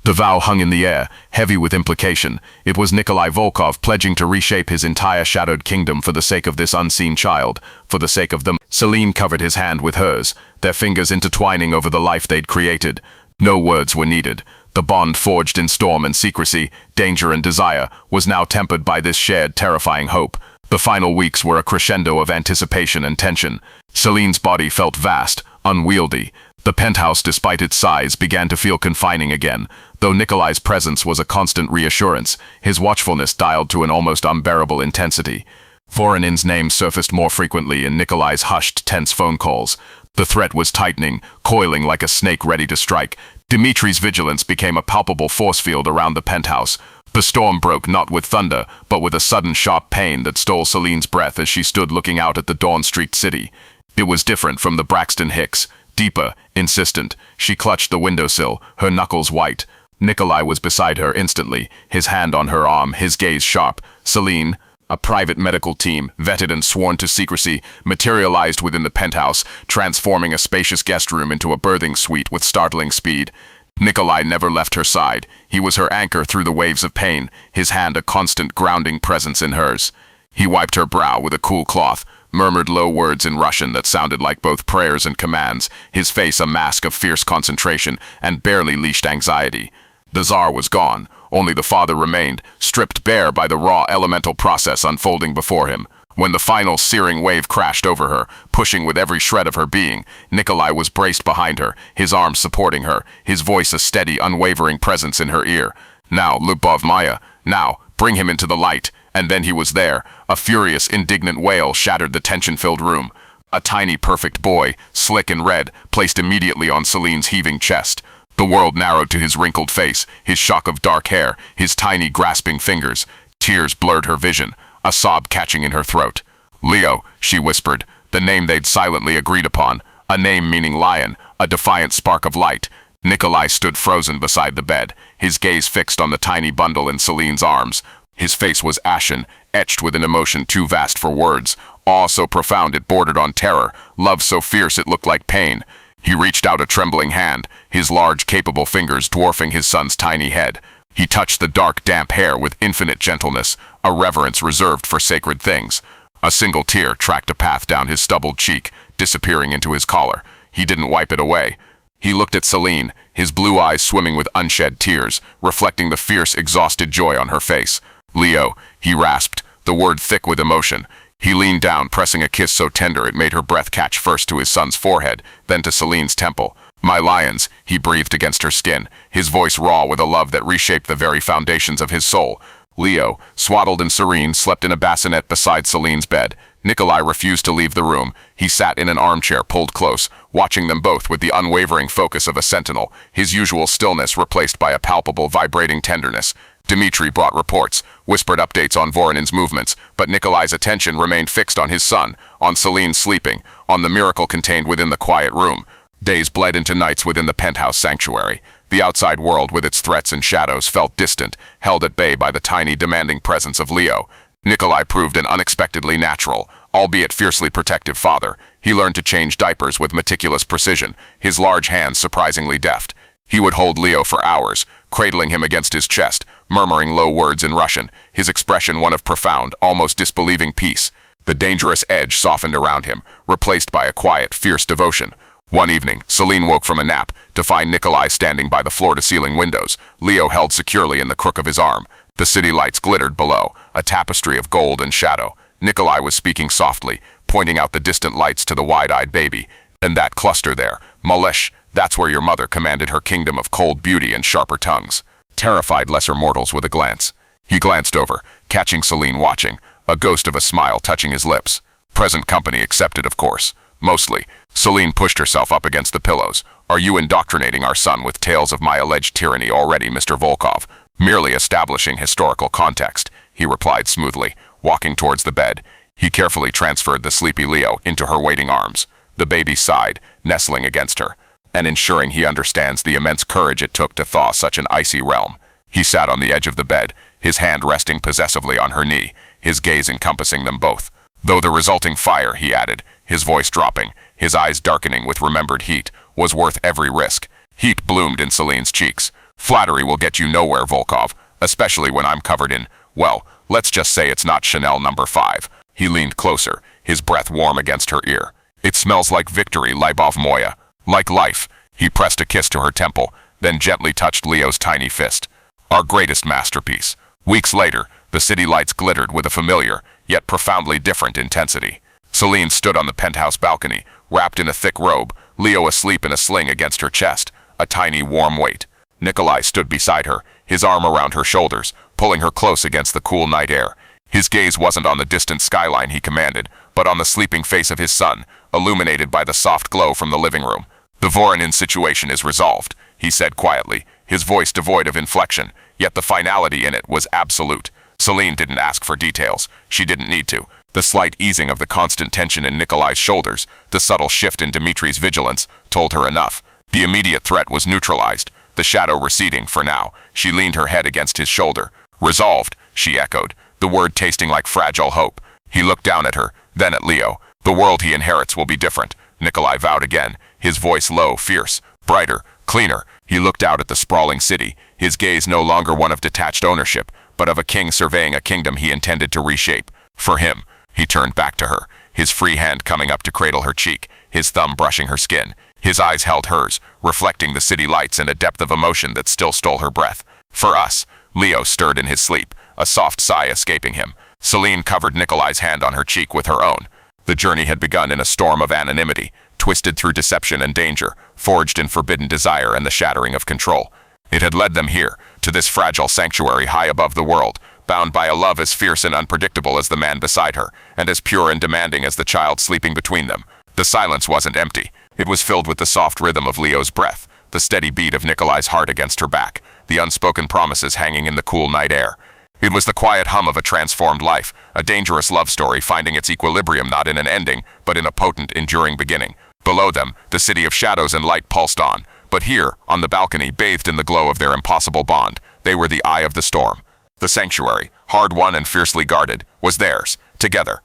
The vow hung in the air, heavy with implication. It was Nikolai Volkov pledging to reshape his entire shadowed kingdom for the sake of this unseen child, for the sake of them. Selene covered his hand with hers, their fingers intertwining over the life they'd created. No words were needed. The bond forged in storm and secrecy, danger and desire, was now tempered by this shared, terrifying hope. The final weeks were a crescendo of anticipation and tension. Selene's body felt vast, unwieldy. The penthouse, despite its size, began to feel confining again. Though Nikolai's presence was a constant reassurance, his watchfulness dialed to an almost unbearable intensity. Voronin's name surfaced more frequently in Nikolai's hushed, tense phone calls. The threat was tightening, coiling like a snake ready to strike. Dmitri's vigilance became a palpable force field around the penthouse. The storm broke not with thunder, but with a sudden sharp pain that stole Selene's breath as she stood looking out at the dawn-streaked city. It was different from the Braxton Hicks. Deeper, insistent. She clutched the windowsill, her knuckles white. Nikolai was beside her instantly, his hand on her arm, his gaze sharp. Selene, a private medical team, vetted and sworn to secrecy, materialized within the penthouse, transforming a spacious guest room into a birthing suite with startling speed. Nikolai never left her side. He was her anchor through the waves of pain, his hand a constant grounding presence in hers. He wiped her brow with a cool cloth, murmured low words in Russian that sounded like both prayers and commands, his face a mask of fierce concentration and barely leashed anxiety. The Tsar was gone. Only the father remained, stripped bare by the raw elemental process unfolding before him. When the final searing wave crashed over her, pushing with every shred of her being, Nikolai was braced behind her, his arms supporting her, his voice a steady, unwavering presence in her ear. Now, Lubov Maya, now, bring him into the light. And then he was there. A furious, indignant wail shattered the tension-filled room. A tiny, perfect boy, slick and red, placed immediately on Selene's heaving chest. The world narrowed to his wrinkled face, his shock of dark hair, his tiny, grasping fingers. Tears blurred her vision, a sob catching in her throat. Leo, she whispered, the name they'd silently agreed upon, a name meaning lion, a defiant spark of light. Nikolai stood frozen beside the bed, his gaze fixed on the tiny bundle in Selene's arms. His face was ashen, etched with an emotion too vast for words, awe so profound it bordered on terror, love so fierce it looked like pain. He reached out a trembling hand, his large, capable fingers dwarfing his son's tiny head. He touched the dark, damp hair with infinite gentleness, a reverence reserved for sacred things. A single tear tracked a path down his stubbled cheek, disappearing into his collar. He didn't wipe it away. He looked at Selene, his blue eyes swimming with unshed tears, reflecting the fierce, exhausted joy on her face. Leo, he rasped, the word thick with emotion. He leaned down, pressing a kiss so tender it made her breath catch first to his son's forehead, then to Selene's temple. My lions, he breathed against her skin, his voice raw with a love that reshaped the very foundations of his soul. Leo, swaddled and serene, slept in a bassinet beside Selene's bed. Nikolai refused to leave the room. He sat in an armchair pulled close, watching them both with the unwavering focus of a sentinel, his usual stillness replaced by a palpable, vibrating tenderness. Dmitri brought reports, whispered updates on Voronin's movements, but Nikolai's attention remained fixed on his son, on Selene sleeping, on the miracle contained within the quiet room. Days bled into nights within the penthouse sanctuary. The outside world with its threats and shadows felt distant, held at bay by the tiny, demanding presence of Leo. Nikolai proved an unexpectedly natural, albeit fiercely protective father. He learned to change diapers with meticulous precision, his large hands surprisingly deft. He would hold Leo for hours, cradling him against his chest, murmuring low words in Russian, his expression one of profound, almost disbelieving peace. The dangerous edge softened around him, replaced by a quiet, fierce devotion. One evening, Selene woke from a nap to find Nikolai standing by the floor-to-ceiling windows, Leo held securely in the crook of his arm. The city lights glittered below, a tapestry of gold and shadow. Nikolai was speaking softly, pointing out the distant lights to the wide-eyed baby. And that cluster there, Malesh, that's where your mother commanded her kingdom of cold beauty and sharper tongues. Terrified lesser mortals with a glance. He glanced over, catching Selene watching, a ghost of a smile touching his lips. Present company accepted, of course. Mostly. Selene pushed herself up against the pillows. Are you indoctrinating our son with tales of my alleged tyranny already, Mr. Volkov? Merely establishing historical context, he replied smoothly, walking towards the bed. He carefully transferred the sleepy Leo into her waiting arms. The baby sighed, nestling against her, and ensuring he understands the immense courage it took to thaw such an icy realm. He sat on the edge of the bed, his hand resting possessively on her knee, his gaze encompassing them both. Though the resulting fire, he added, his voice dropping, his eyes darkening with remembered heat, was worth every risk. Heat bloomed in Selene's cheeks. Flattery will get you nowhere, Volkov, especially when I'm covered in, well, let's just say it's not Chanel number 5. He leaned closer, his breath warm against her ear. It smells like victory, Lubov Moya. Like life. He pressed a kiss to her temple, then gently touched Leo's tiny fist. Our greatest masterpiece. Weeks later, the city lights glittered with a familiar, yet profoundly different intensity. Selene stood on the penthouse balcony, wrapped in a thick robe, Leo asleep in a sling against her chest, a tiny warm weight. Nikolai stood beside her, his arm around her shoulders, pulling her close against the cool night air. His gaze wasn't on the distant skyline he commanded, but on the sleeping face of his son, illuminated by the soft glow from the living room. "The Voronin situation is resolved," he said quietly, his voice devoid of inflection, yet the finality in it was absolute. Selene didn't ask for details. She didn't need to. The slight easing of the constant tension in Nikolai's shoulders, the subtle shift in Dmitri's vigilance, told her enough. The immediate threat was neutralized, the shadow receding for now. She leaned her head against his shoulder. "Resolved," she echoed, the word tasting like fragile hope. He looked down at her, then at Leo. "The world he inherits will be different," Nikolai vowed again, his voice low, fierce, brighter, cleaner. He looked out at the sprawling city, his gaze no longer one of detached ownership, but of a king surveying a kingdom he intended to reshape. For him. He turned back to her, his free hand coming up to cradle her cheek, his thumb brushing her skin. His eyes held hers, reflecting the city lights and a depth of emotion that still stole her breath. "For us," Leo stirred in his sleep, a soft sigh escaping him. Selene covered Nikolai's hand on her cheek with her own. The journey had begun in a storm of anonymity, twisted through deception and danger, forged in forbidden desire and the shattering of control. It had led them here, to this fragile sanctuary high above the world, bound by a love as fierce and unpredictable as the man beside her, and as pure and demanding as the child sleeping between them. The silence wasn't empty. It was filled with the soft rhythm of Leo's breath, the steady beat of Nikolai's heart against her back, the unspoken promises hanging in the cool night air. It was the quiet hum of a transformed life, a dangerous love story finding its equilibrium not in an ending, but in a potent, enduring beginning. Below them, the city of shadows and light pulsed on, but here, on the balcony, bathed in the glow of their impossible bond, they were the eye of the storm. The sanctuary, hard-won and fiercely guarded, was theirs, together,